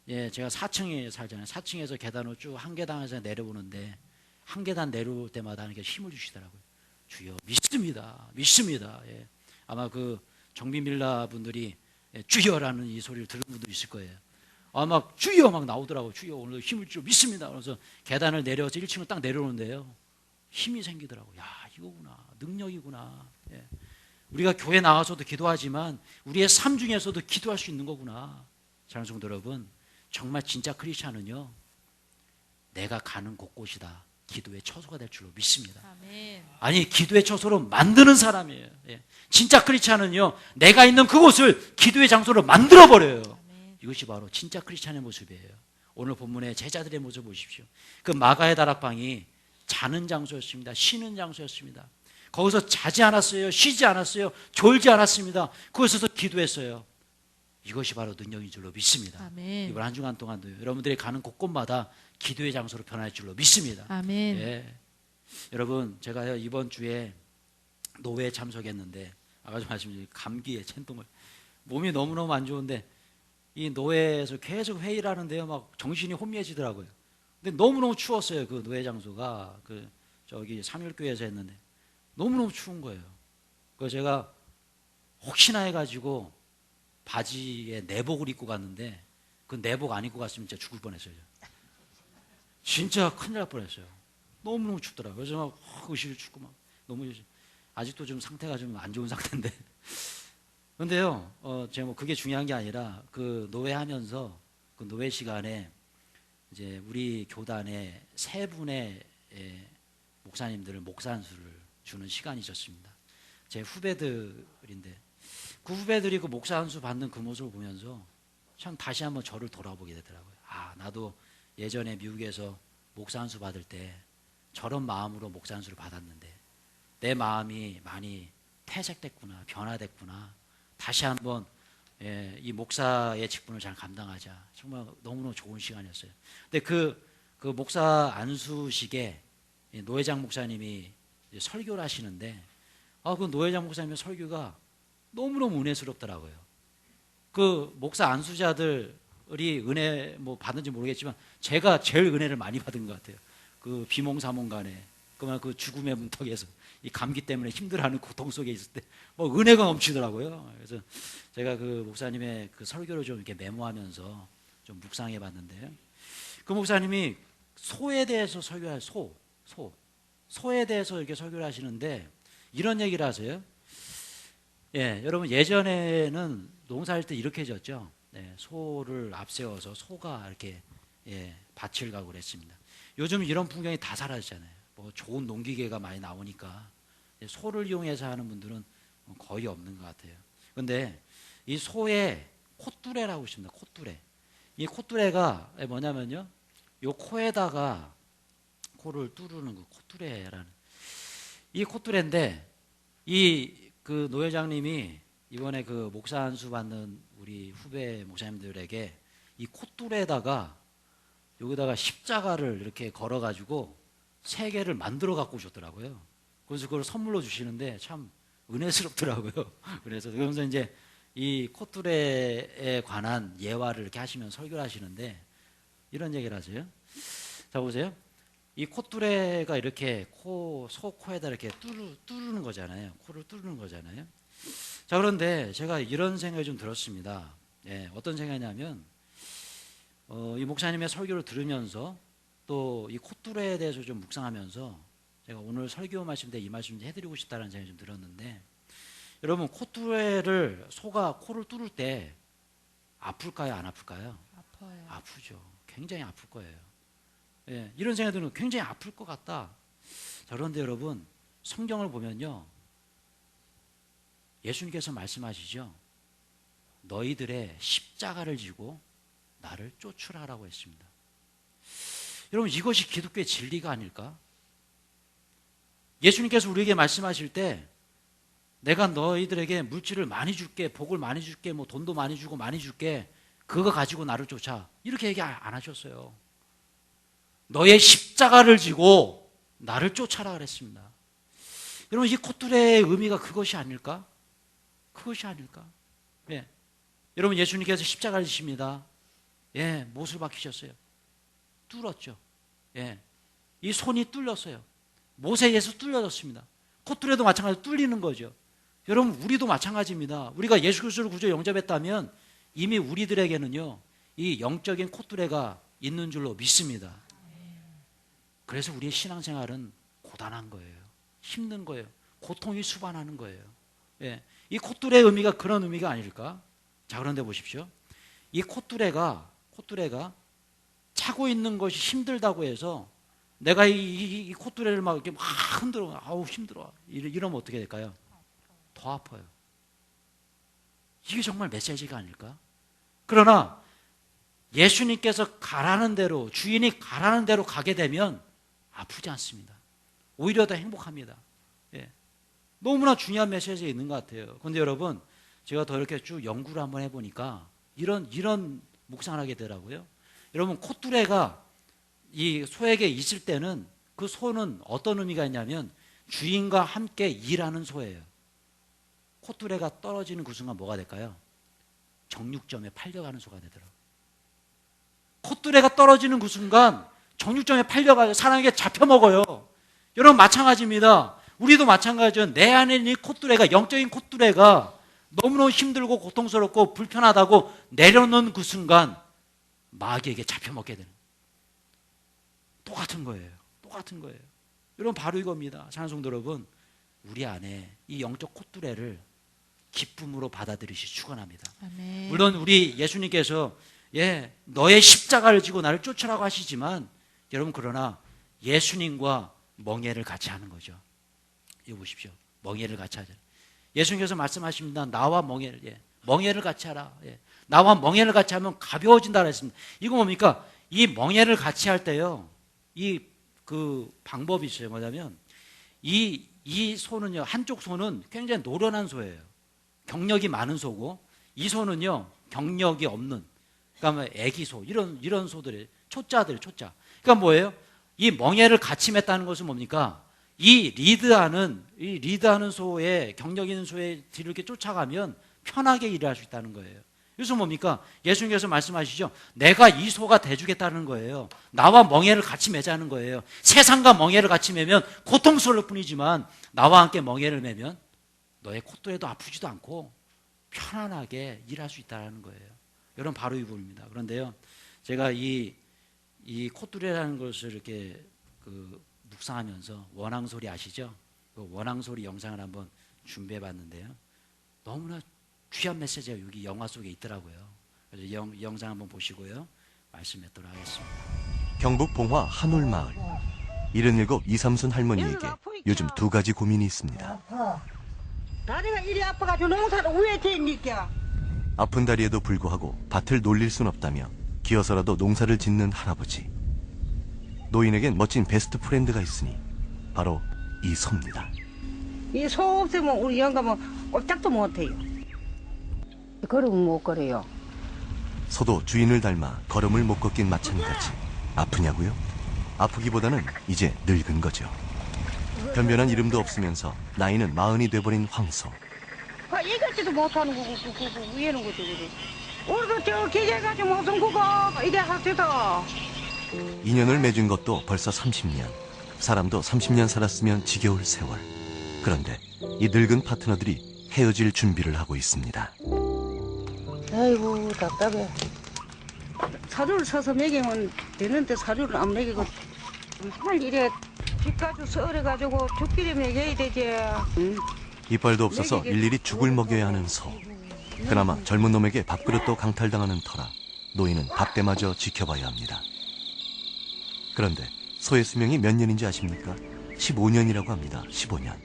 예, 제가 4층에 살잖아요. 4층에서 계단을 쭉 한 계단에서 내려오는데 한 계단 내려올 때마다 이렇게 힘을 주시더라고요. 주여 믿습니다. 예. 아마 그 정비밀라 분들이 예, 주여라는 이 소리를 들은 분도 있을 거예요. 아마 주여 막 나오더라고요. 주여 오늘도 힘을 주 믿습니다. 그래서 계단을 내려서 1층을 딱 내려오는데요. 힘이 생기더라고요. 야, 이거구나. 능력이구나. 예. 우리가 교회 나와서도 기도하지만 우리의 삶 중에서도 기도할 수 있는 거구나. 사랑하는 성도 여러분, 정말 진짜 크리스찬은요, 내가 가는 곳곳이다 기도의 처소가 될 줄로 믿습니다. 아멘. 아니, 기도의 처소로 만드는 사람이에요. 예. 진짜 크리스찬은요, 내가 있는 그곳을 기도의 장소로 만들어버려요. 아멘. 이것이 바로 진짜 크리스찬의 모습이에요. 오늘 본문의 제자들의 모습 보십시오. 그 마가의 다락방이 자는 장소였습니다. 쉬는 장소였습니다. 거기서 자지 않았어요. 쉬지 않았어요. 졸지 않았습니다. 그곳에서 기도했어요. 이것이 바로 능력인 줄로 믿습니다. 아멘. 이번 한 주간 동안도 여러분들이 가는 곳곳마다 기도의 장소로 변할 줄로 믿습니다. 아멘. 예. 여러분, 제가 이번 주에 노회에 참석했는데 아까 좀 말씀드린 감기에 챈동을 몸이 너무너무 안 좋은데 이 노회에서 계속 회의를 하는데요. 막 정신이 혼미해지더라고요. 근데 너무너무 추웠어요. 그 노회 장소가 그 저기 삼일교회에서 했는데 너무너무 추운 거예요. 그래서 제가 혹시나 해가지고 바지에 내복을 입고 갔는데 그 내복 안 입고 갔으면 진짜 죽을 뻔했어요. 진짜 큰일 날 뻔했어요. 너무너무 춥더라고요. 그래서 막 의식을 춥고 막 너무 아직도 좀 상태가 좀 안 좋은 상태인데 근데요, 제가 뭐 그게 중요한 게 아니라 그 노회하면서 그 노회 시간에 이제 우리 교단에 세 분의 목사님들을 목산수를 주는 시간이 있었습니다. 제 후배들인데 그 후배들이 그 목산수 받는 그 모습을 보면서 참 다시 한번 저를 돌아보게 되더라고요. 아, 나도 예전에 미국에서 목산수 받을 때 저런 마음으로 목산수를 받았는데 내 마음이 많이 퇴색됐구나, 변화됐구나. 다시 한번 이 목사의 직분을 잘 감당하자. 정말 너무너무 좋은 시간이었어요. 근데 그 목사 안수식에 노회장 목사님이 설교를 하시는데 그 노회장 목사님의 설교가 너무너무 은혜스럽더라고요. 그 목사 안수자들이 은혜 뭐 받은지 모르겠지만 제가 제일 은혜를 많이 받은 것 같아요. 그 비몽사몽간에 그 죽음의 문턱에서 이 감기 때문에 힘들어하는 고통 속에 있을 때 뭐 은혜가 넘치더라고요. 그래서 제가 그 목사님의 그 설교를 좀 이렇게 메모하면서 좀 묵상해 봤는데요. 그 목사님이 소에 대해서 설교할 소에 대해서 이렇게 설교를 하시는데 이런 얘기를 하세요. 예, 여러분 예전에는 농사할 때 이렇게 졌죠. 네, 소를 앞세워서 소가 이렇게 밭을 가고 그랬습니다. 요즘 이런 풍경이 다 사라졌잖아요. 뭐 좋은 농기계가 많이 나오니까 소를 이용해서 하는 분들은 거의 없는 것 같아요. 그런데 이 소의 콧뚜레라고 있습니다. 콧뚜레. 이 콧뚜레가 뭐냐면요, 요 코에다가 코를 뚫는 그 콧뚜레라는 이 콧뚜레인데 이 그 노 회장님이 이번에 그 목사 안수 받는 우리 후배 목사님들에게 이 콧뚜레에다가 여기다가 십자가를 이렇게 걸어가지고 3개를 만들어 갖고 오셨더라고요. 그래서 그걸 선물로 주시는데 참 은혜스럽더라고요. 그러면서 이제 이 콧뚜레에 관한 예화를 이렇게 하시면 설교를 하시는데 이런 얘기를 하세요. 자, 보세요. 이 콧뚜레가 이렇게 소 코에다 이렇게 뚫는 거잖아요. 코를 뚫는 거잖아요. 자, 그런데 제가 이런 생각이 좀 들었습니다. 어떤 생각이냐면 이 목사님의 설교를 들으면서 또 이 콧뚜레에 대해서 좀 묵상하면서 제가 오늘 설교 말씀 때 이 말씀 좀 해드리고 싶다는 생각이 좀 들었는데, 여러분 콧뚜레를 소가 코를 뚫을 때 아플까요, 안 아플까요? 아파요. 아프죠. 굉장히 아플 거예요. 이런 생각이 드는 굉장히 아플 것 같다. 자, 그런데 여러분 성경을 보면요, 예수님께서 말씀하시죠. 너희들의 십자가를 지고 나를 쫓으라라고 했습니다. 여러분 이것이 기독교의 진리가 아닐까? 예수님께서 우리에게 말씀하실 때 내가 너희들에게 물질을 많이 줄게, 복을 많이 줄게, 뭐 돈도 많이 주고 많이 줄게, 그거 가지고 나를 쫓아, 이렇게 얘기 안 하셨어요. 너의 십자가를 지고 나를 쫓아라 그랬습니다. 여러분 이 콧뚜레의 의미가 그것이 아닐까? 그것이 아닐까? 여러분 예수님께서 십자가를 지십니다. 못을 박히셨어요. 뚫었죠. 이 손이 뚫렸어요. 못에 예수 뚫려졌습니다. 콧뚜레도 마찬가지로 뚫리는 거죠. 여러분 우리도 마찬가지입니다. 우리가 예수 그리스도를 구주 영접했다면 이미 우리들에게는요 이 영적인 콧뚜레가 있는 줄로 믿습니다. 그래서 우리의 신앙생활은 고단한 거예요. 힘든 거예요. 고통이 수반하는 거예요. 이 콧뚜레의 의미가 그런 의미가 아닐까? 자, 그런데 보십시오. 이 콧뚜레가 차고 있는 것이 힘들다고 해서 내가 이 콧뚜레를 막 이렇게 막 흔들어, 아우 힘들어, 이러면 어떻게 될까요? 더 아파요. 이게 정말 메시지가 아닐까? 그러나 예수님께서 가라는 대로, 주인이 가라는 대로 가게 되면 아프지 않습니다. 오히려 더 행복합니다. 너무나 중요한 메시지가 있는 것 같아요. 그런데 여러분 제가 더 이렇게 쭉 연구를 한번 해보니까 이런 묵상을 하게 되더라고요. 여러분 콧뚜레가 이 소에게 있을 때는 그 소는 어떤 의미가 있냐면 주인과 함께 일하는 소예요. 콧뚜레가 떨어지는 그 순간 뭐가 될까요? 정육점에 팔려가는 소가 되더라고요. 콧뚜레가 떨어지는 그 순간 정육점에 팔려가요. 사람에게 잡혀먹어요. 여러분 마찬가지입니다. 우리도 마찬가지죠. 내 안에 있는 콧뚜레가, 영적인 콧뚜레가 너무너무 힘들고 고통스럽고 불편하다고 내려놓는 그 순간 마귀에게 잡혀먹게 되는, 똑같은 거예요. 똑같은 거예요. 여러분 바로 이겁니다. 찬송도 여러분, 우리 안에 이 영적 콧뚜레를 기쁨으로 받아들이시 축원합니다. 아멘. 물론 우리 예수님께서 너의 십자가를 지고 나를 쫓으라고 하시지만 여러분 그러나 예수님과 멍에를 같이 하는 거죠. 이거 보십시오. 멍에를 같이 하자. 예수님께서 말씀하십니다. 나와 멍에를 같이 하라. 나와 멍에를 같이 하면 가벼워진다 그랬습니다. 이거 뭡니까? 이 멍에를 같이 할 때요. 그 방법이 있어요. 뭐냐면 이 소는요. 한쪽 소는 굉장히 노련한 소예요. 경력이 많은 소고, 이 소는요. 경력이 없는, 그러니까 애기 소, 이런 소들이 초짜들. 그러니까 뭐예요? 이 멍에를 같이 맸다는 것은 뭡니까? 이 리드하는 소의, 경력 있는 소의 뒤를 이렇게 쫓아가면 편하게 일을 할 수 있다는 거예요. 그래서 뭡니까? 예수님께서 말씀하시죠. 내가 이 소가 돼주겠다는 거예요. 나와 멍에를 같이 매자는 거예요. 세상과 멍에를 같이 매면 고통스러울 뿐이지만 나와 함께 멍에를 매면 너의 콧대도 아프지도 않고 편안하게 일할 수 있다는 거예요. 여러분 바로 이 부분입니다. 그런데요, 제가 이 콧뚜레라는 것을 이렇게 묵상하면서 원앙소리 아시죠? 그 원앙소리 영상을 한번 준비해봤는데요. 너무나 귀한 메시지가 여기 영화 속에 있더라고요. 그래서 이 영상 한번 보시고요. 말씀 맺도록 하겠습니다. 경북 봉화 한올마을 77 이삼순 할머니에게 요즘 두 가지 고민이 있습니다. 다리가 이리 아파가지고 농사를 우에 대니까. 아픈 다리에도 불구하고 밭을 놀릴 순 없다며 기어서라도 농사를 짓는 할아버지. 노인에겐 멋진 베스트 프렌드가 있으니 바로 이 소입니다. 이 소 없으면 우리 영감은 꼼짝도 못해요. 걸으면 못 걸어요. 소도 주인을 닮아 걸음을 못 걷긴 마찬가지. 아프냐고요? 아프기보다는 이제 늙은 거죠. 변변한 이름도 없으면서 나이는 40이 돼버린 황소. 이것지도 못하는 거고 위에는 거지 그래. 오늘도 저 기계가지고 무슨 그거 이래 하세요. 인연을 맺은 것도 벌써 30년. 사람도 30년 살았으면 지겨울 세월. 그런데 이 늙은 파트너들이 헤어질 준비를 하고 있습니다. 아이고 답답해. 사료를 사서 먹이면 되는데 사료를 안 먹이고 맨날 이래 빚가지고 썰어가지고 죽기를 먹여야 되지. 응. 이빨도 없어서 일일이 죽을 먹여야 하는 소. 그나마 젊은 놈에게 밥그릇도 강탈당하는 터라 노인은 밥때마저 지켜봐야 합니다. 그런데 소의 수명이 몇 년인지 아십니까? 15년이라고 합니다. 15년.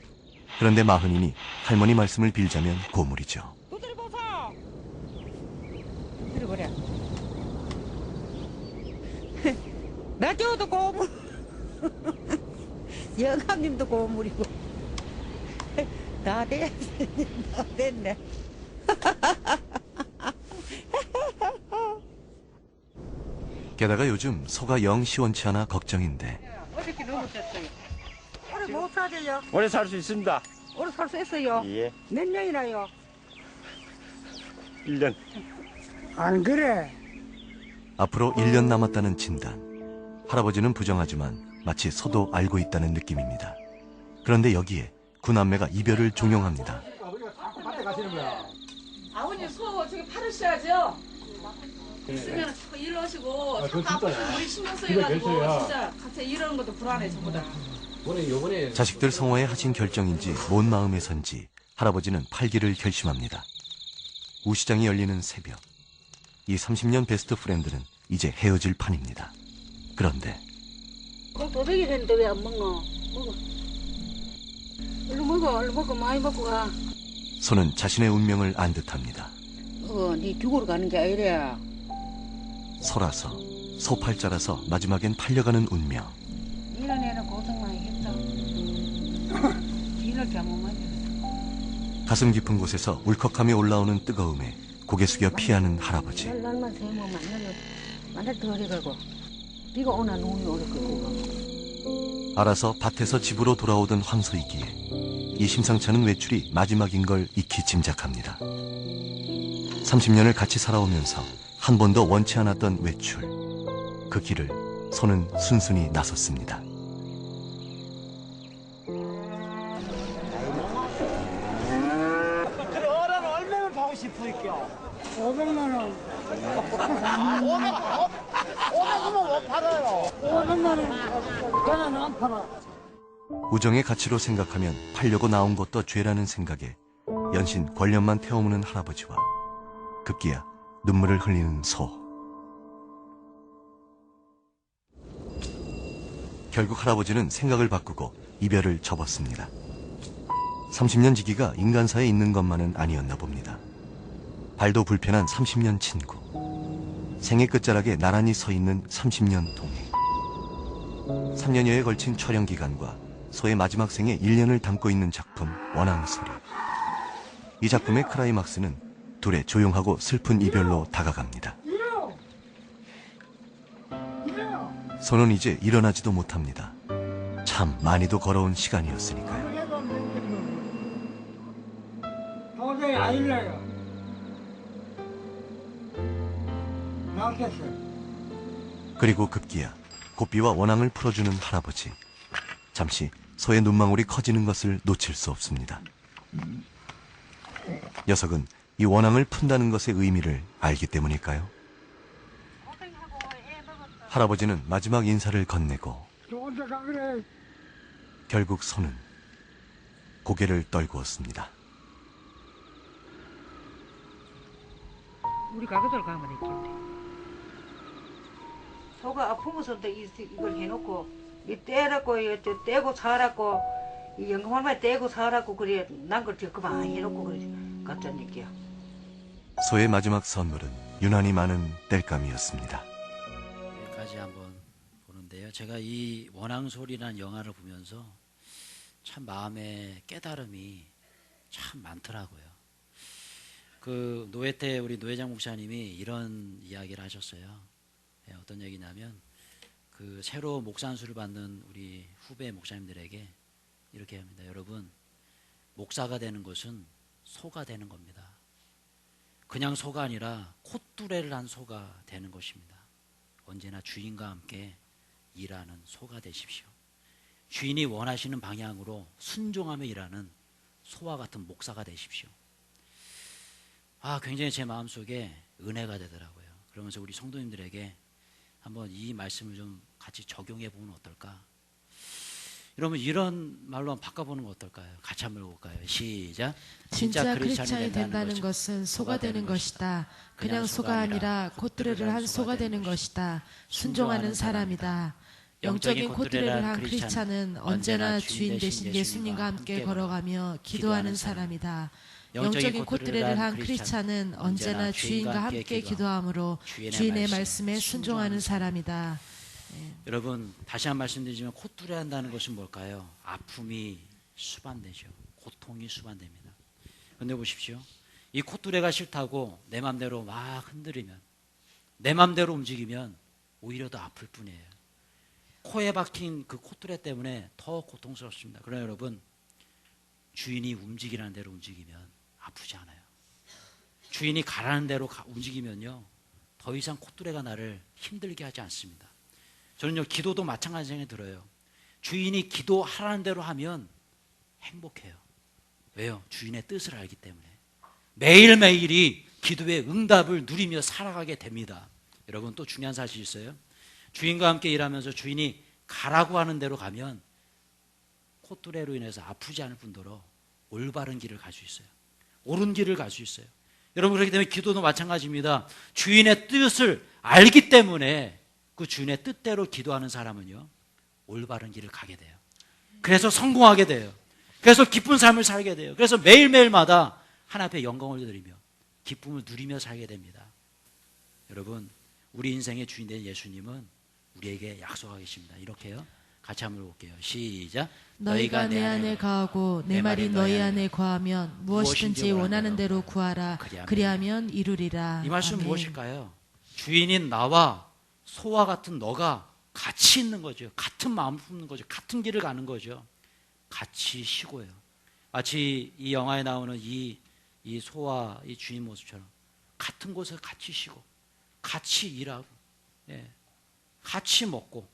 그런데 마흔이니 할머니 말씀을 빌자면 고물이죠. 두드려보소. 두드려보래. 나저도 고물. 영감님도 고물이고. 다 됐네. 게다가 요즘 소가 영 시원치 않아 걱정인데 어저께 너무 됐어요. 오래 못 살아요. 오래 살 수 있습니다. 오래 살 수 있어요. 예. 몇 년이나요? 1년. 안 그래. 앞으로 1년 남았다는 진단. 할아버지는 부정하지만 마치 소도 알고 있다는 느낌입니다. 그런데 여기에 구남매가 이별을 종용합니다. 아버님 소 저기 팔으셔야죠. 있으면 자꾸 이러시고 자꾸 앞으로 우리 신경 쓰여가지고 진짜 갑자기 이러는 것도 불안해 전부 다. 자식들 성화에 하신 결정인지 뭔 마음에선지 할아버지는 팔기를 결심합니다. 우시장이 열리는 새벽. 이 30년 베스트 프렌드는 이제 헤어질 판입니다. 그런데 그럼 도둑이 됐는데 왜 안 먹어? 먹어. 얼른 먹어. 많이 먹고 가. 소는 자신의 운명을 안 듯합니다. 네 죽으러 가는 게 아니래. 소라서 소팔자라서 마지막엔 팔려가는 운명. 이런 애는 고생 많이 했다. 뒤를 잘못 만졌어. 가슴 깊은 곳에서 울컥함이 올라오는 뜨거움에 고개 숙여 피하는 할아버지. 날만 새면 만나면 만날 더 오래가고 비가 오나 눈이 오래 끄고 알아서 밭에서 집으로 돌아오던 황소이기에 이 심상치 않은 외출이 마지막인 걸 익히 짐작합니다. 30년을 같이 살아오면서 한 번도 원치 않았던 외출. 그 길을 소는 순순히 나섰습니다. 그래 어른 얼마나 보고 싶을게요? 500만 원. 500원은 못 팔아요. 500만 원. 그냥 안 팔아. 우정의 가치로 생각하면 팔려고 나온 것도 죄라는 생각에 연신 권력만 태워무는 할아버지와 급기야 눈물을 흘리는 소. 결국 할아버지는 생각을 바꾸고 이별을 접었습니다. 30년 지기가 인간사에 있는 것만은 아니었나 봅니다. 발도 불편한 30년 친구. 생애 끝자락에 나란히 서 있는 30년 동행. 3년여에 걸친 촬영 기간과 소의 마지막 생에 1년을 담고 있는 작품 원앙소리. 이 작품의 클라이막스는 둘의 조용하고 슬픈 이별로 다가갑니다. 소는 이제 일어나지도 못합니다. 참 많이도 걸어온 시간이었으니까요. 도저히 안 일러요. 나겠어요. 그리고 급기야 고삐와 원앙을 풀어주는 할아버지. 잠시 소의 눈망울이 커지는 것을 놓칠 수 없습니다. 녀석은 이 원앙을 푼다는 것의 의미를 알기 때문일까요? 할아버지는 마지막 인사를 건네고 결국 소는 고개를 떨구었습니다. 우리 가게들 가면 있겠네. 소가 아프면서도 이걸 해놓고 이 떼라고 떼고 살았고 이 연금할머니 떼고 살았고 그래 난 걸 그만 해놓고 그래 갖다 낼게요. 소의 마지막 선물은 유난히 많은 땔감이었습니다. 여기까지 한번 보는데요. 제가 이 원앙소리라는 영화를 보면서 참 마음의 깨달음이 참 많더라고요. 그 노회 때 우리 노회장 목사님이 이런 이야기를 하셨어요. 네, 어떤 얘기냐면 그 새로 목산수를 받는 우리 후배 목사님들에게 이렇게 합니다. 여러분, 목사가 되는 것은 소가 되는 겁니다. 그냥 소가 아니라 콧뚜레를 한 소가 되는 것입니다. 언제나 주인과 함께 일하는 소가 되십시오. 주인이 원하시는 방향으로 순종하며 일하는 소와 같은 목사가 되십시오. 굉장히 제 마음속에 은혜가 되더라고요. 그러면서 우리 성도님들에게 한번 이 말씀을 좀 같이 적용해 보면 어떨까? 여러분 이런 말로 한번 바꿔보는 거 어떨까요? 같이 한번 해볼까요? 시작. 진짜 크리스찬이 된다는 것은 소가 되는 것이다. 그냥 소가 아니라 콧뚜레를 한 소가 되는 것이다. 순종하는 사람이다. 영적인 콧뚜레를 한 크리스찬은 언제나 주인 대신 예수님과 함께 걸어가며 기도하는 사람이다. 영적인 콧뚜레를 한 크리스찬은 언제나 주인과 함께 기도함으로 주인의 말씀에 순종하는 사람이다. 여러분 다시 한 말씀드리지만 콧뚜레 한다는 것은 뭘까요? 아픔이 수반되죠. 고통이 수반됩니다. 그런데 보십시오. 이 콧뚜레가 싫다고 내 맘대로 막 흔들리면, 내 맘대로 움직이면 오히려 더 아플 뿐이에요. 코에 박힌 그 콧뚜레 때문에 더 고통스럽습니다. 그러나 여러분 주인이 움직이라는 대로 움직이면 아프지 않아요. 주인이 가라는 대로 움직이면요 더 이상 콧뚜레가 나를 힘들게 하지 않습니다. 저는요 기도도 마찬가지 생각이 들어요. 주인이 기도하라는 대로 하면 행복해요. 왜요? 주인의 뜻을 알기 때문에. 매일매일이 기도의 응답을 누리며 살아가게 됩니다. 여러분 또 중요한 사실이 있어요. 주인과 함께 일하면서 주인이 가라고 하는 대로 가면 콧뚜레로 인해서 아프지 않을 뿐더러 올바른 길을 갈 수 있어요. 옳은 길을 갈 수 있어요. 여러분 그렇기 때문에 기도도 마찬가지입니다. 주인의 뜻을 알기 때문에 그 주인의 뜻대로 기도하는 사람은요 올바른 길을 가게 돼요. 그래서 성공하게 돼요. 그래서 기쁜 삶을 살게 돼요. 그래서 매일매일마다 하나님 앞에 영광을 드리며 기쁨을 누리며 살게 됩니다. 여러분 우리 인생의 주인 된 예수님은 우리에게 약속하고 계십니다. 이렇게요. 같이 한번 볼게요. 시작. 너희가 내 안에 거하고 내 말이 너희 안에 거하면 무엇이든지 원하는 대로 구하라. 그리하면 이루리라. 이 말씀은 아멘. 무엇일까요? 주인인 나와 소와 같은 너가 같이 있는 거죠. 같은 마음을 품는 거죠. 같은 길을 가는 거죠. 같이 쉬고요. 마치 이 영화에 나오는 이 소와 이 주인 모습처럼 같은 곳에 같이 쉬고 같이 일하고, 예, 같이 먹고.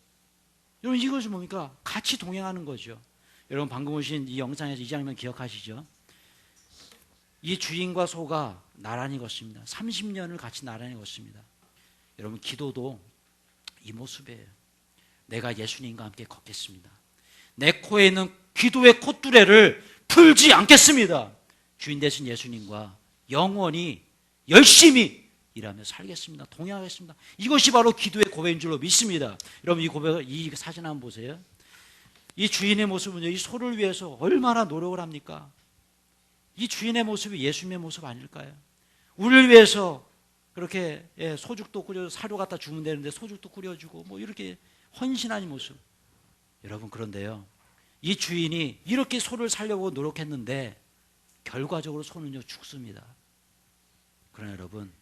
여러분, 이것이 뭡니까? 같이 동행하는 거죠. 여러분, 방금 보신 이 영상에서 이 장면 기억하시죠? 이 주인과 소가 나란히 걷습니다. 30년을 같이 나란히 걷습니다. 여러분, 기도도 이 모습이에요. 내가 예수님과 함께 걷겠습니다. 내 코에 있는 기도의 콧뚜레를 풀지 않겠습니다. 주인 되신 예수님과 영원히 열심히 일하며 살겠습니다. 동행하겠습니다. 이것이 바로 기도의 고백인 줄로 믿습니다. 여러분, 이 사진 한번 보세요. 이 주인의 모습은요, 이 소를 위해서 얼마나 노력을 합니까? 이 주인의 모습이 예수님의 모습 아닐까요? 우리를 위해서 그렇게, 예, 소죽도 끓여, 사료 갖다 주면 되는데 소죽도 끓여주고 뭐 이렇게 헌신한 모습. 여러분, 그런데요, 이 주인이 이렇게 소를 살려고 노력했는데 결과적으로 소는요 죽습니다. 그러나 여러분,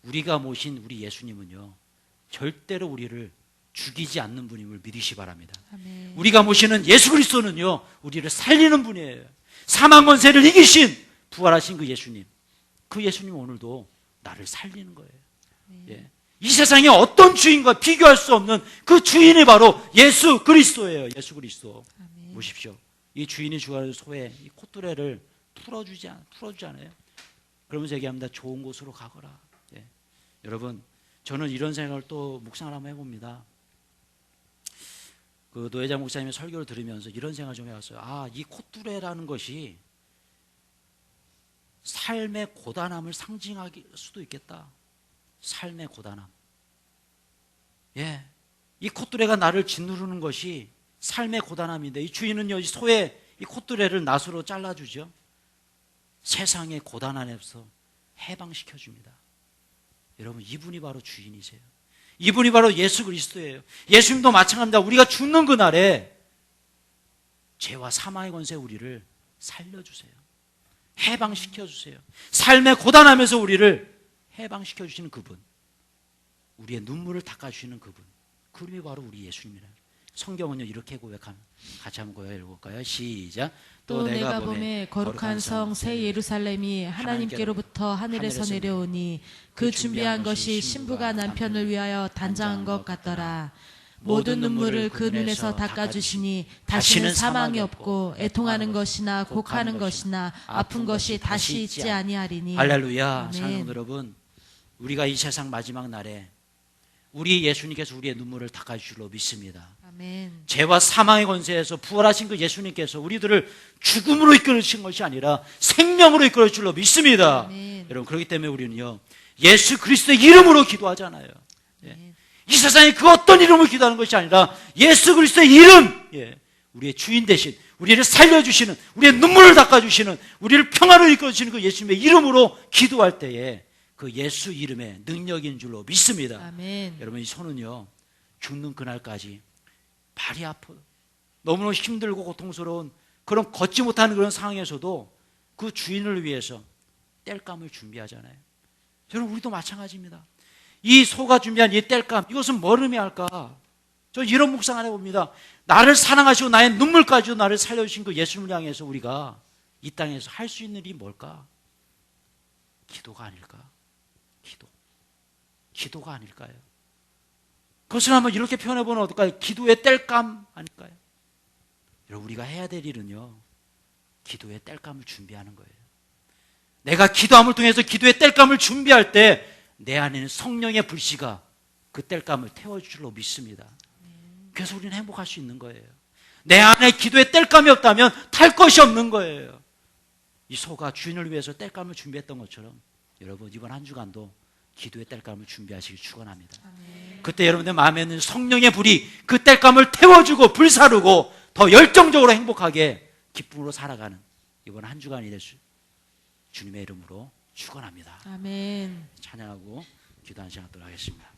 우리가 모신 우리 예수님은요 절대로 우리를 죽이지 않는 분임을 믿으시 바랍니다. 아멘. 우리가 모시는 예수 그리스도는요 우리를 살리는 분이에요. 사망 권세를 이기신 부활하신 그 예수님, 그 예수님 오늘도 나를 살리는 거예요. 예. 이 세상에 어떤 주인과 비교할 수 없는 그 주인이 바로 예수 그리스도예요. 예수 그리스도. 아멘. 보십시오. 이 주인이 주어진 소의 이 콧뚜레를 풀어주지 않아요? 그러면서 얘기합니다. 좋은 곳으로 가거라. 예. 여러분, 저는 이런 생각을 또 묵상을 한번 해봅니다. 그 노회장 목사님의 설교를 들으면서 이런 생각을 좀 해봤어요. 아, 이 콧뚜레라는 것이 삶의 고단함을 상징할 수도 있겠다. 삶의 고단함. 예, 이 콧뚜레가 나를 짓누르는 것이 삶의 고단함인데, 이 주인은요 이 소의 이 콧뚜레를 낫으로 잘라주죠. 세상의 고단함에서 해방시켜 줍니다. 여러분, 이분이 바로 주인이세요. 이분이 바로 예수 그리스도예요. 예수님도 마찬가지입니다. 우리가 죽는 그날에 죄와 사망의 권세 우리를 살려주세요. 해방시켜 주세요. 삶의 고단함에서 우리를 해방시켜 주시는 그분, 우리의 눈물을 닦아주시는 그분, 그분이 바로 우리 예수님이라는. 성경은요 이렇게 고백합니다. 같이 한번 고백해 볼까요? 시작. 또 내가 봄에 거룩한 성 새 예루살렘이 하나님께로부터 하늘에서 내려오니 그 준비한 것이 신부가 남편을 위하여 단장한 것 같더라. 모든 눈물을 그 눈에서 닦아주시니 다시는 사망이 없고 애통하는 것이나 곡하는 것이나 아픈 것이 다시 있지 아니하리니. 할렐루야. 아멘. 사랑하는 여러분, 우리가 이 세상 마지막 날에 우리 예수님께서 우리의 눈물을 닦아주실로 믿습니다. 아멘. 죄와 사망의 권세에서 부활하신 그 예수님께서 우리들을 죽음으로 이끌으신 것이 아니라 생명으로 이끌어줄로 믿습니다. 아멘. 여러분, 그렇기 때문에 우리는요 예수 그리스도의 이름으로 기도하잖아요. 예. 이 세상에 그 어떤 이름을 기도하는 것이 아니라 예수 그리스도의 이름, 예, 우리의 주인 되신, 우리를 살려주시는, 우리의 눈물을 닦아주시는, 우리를 평화로 이끌어주시는 그 예수님의 이름으로 기도할 때에 그 예수 이름의 능력인 줄로 믿습니다. 아멘. 여러분, 이 손은요 죽는 그날까지 발이 아파 너무너무 힘들고 고통스러운 그런 걷지 못하는 그런 상황에서도 그 주인을 위해서 땔감을 준비하잖아요. 여러분, 우리도 마찬가지입니다. 이 소가 준비한 이 땔감, 이것은 뭘 의미할까? 저 이런 묵상을 해봅니다. 나를 사랑하시고 나의 눈물까지도 나를 살려주신 그 예수님을 향해서 우리가 이 땅에서 할 수 있는 일이 뭘까? 기도가 아닐까? 기도가 아닐까요? 그것을 한번 이렇게 표현해보면 어떨까요? 기도의 땔감 아닐까요? 여러분, 우리가 해야 될 일은요 기도의 땔감을 준비하는 거예요. 내가 기도함을 통해서 기도의 땔감을 준비할 때 내 안에는 성령의 불씨가 그 땔감을 태워줄 줄로 믿습니다. 그래서 우리는 행복할 수 있는 거예요. 내 안에 기도의 땔감이 없다면 탈 것이 없는 거예요. 이 소가 주인을 위해서 땔감을 준비했던 것처럼 여러분, 이번 한 주간도 기도의 땔감을 준비하시길 축원합니다. 그때 여러분들 마음에 있는 성령의 불이 그 땔감을 태워주고 불사르고 더 열정적으로 행복하게 기쁨으로 살아가는 이번 한 주간이 될 수, 주님의 이름으로 축원합니다. 아멘. 찬양하고 기도하는 시간 갖도록 하겠습니다.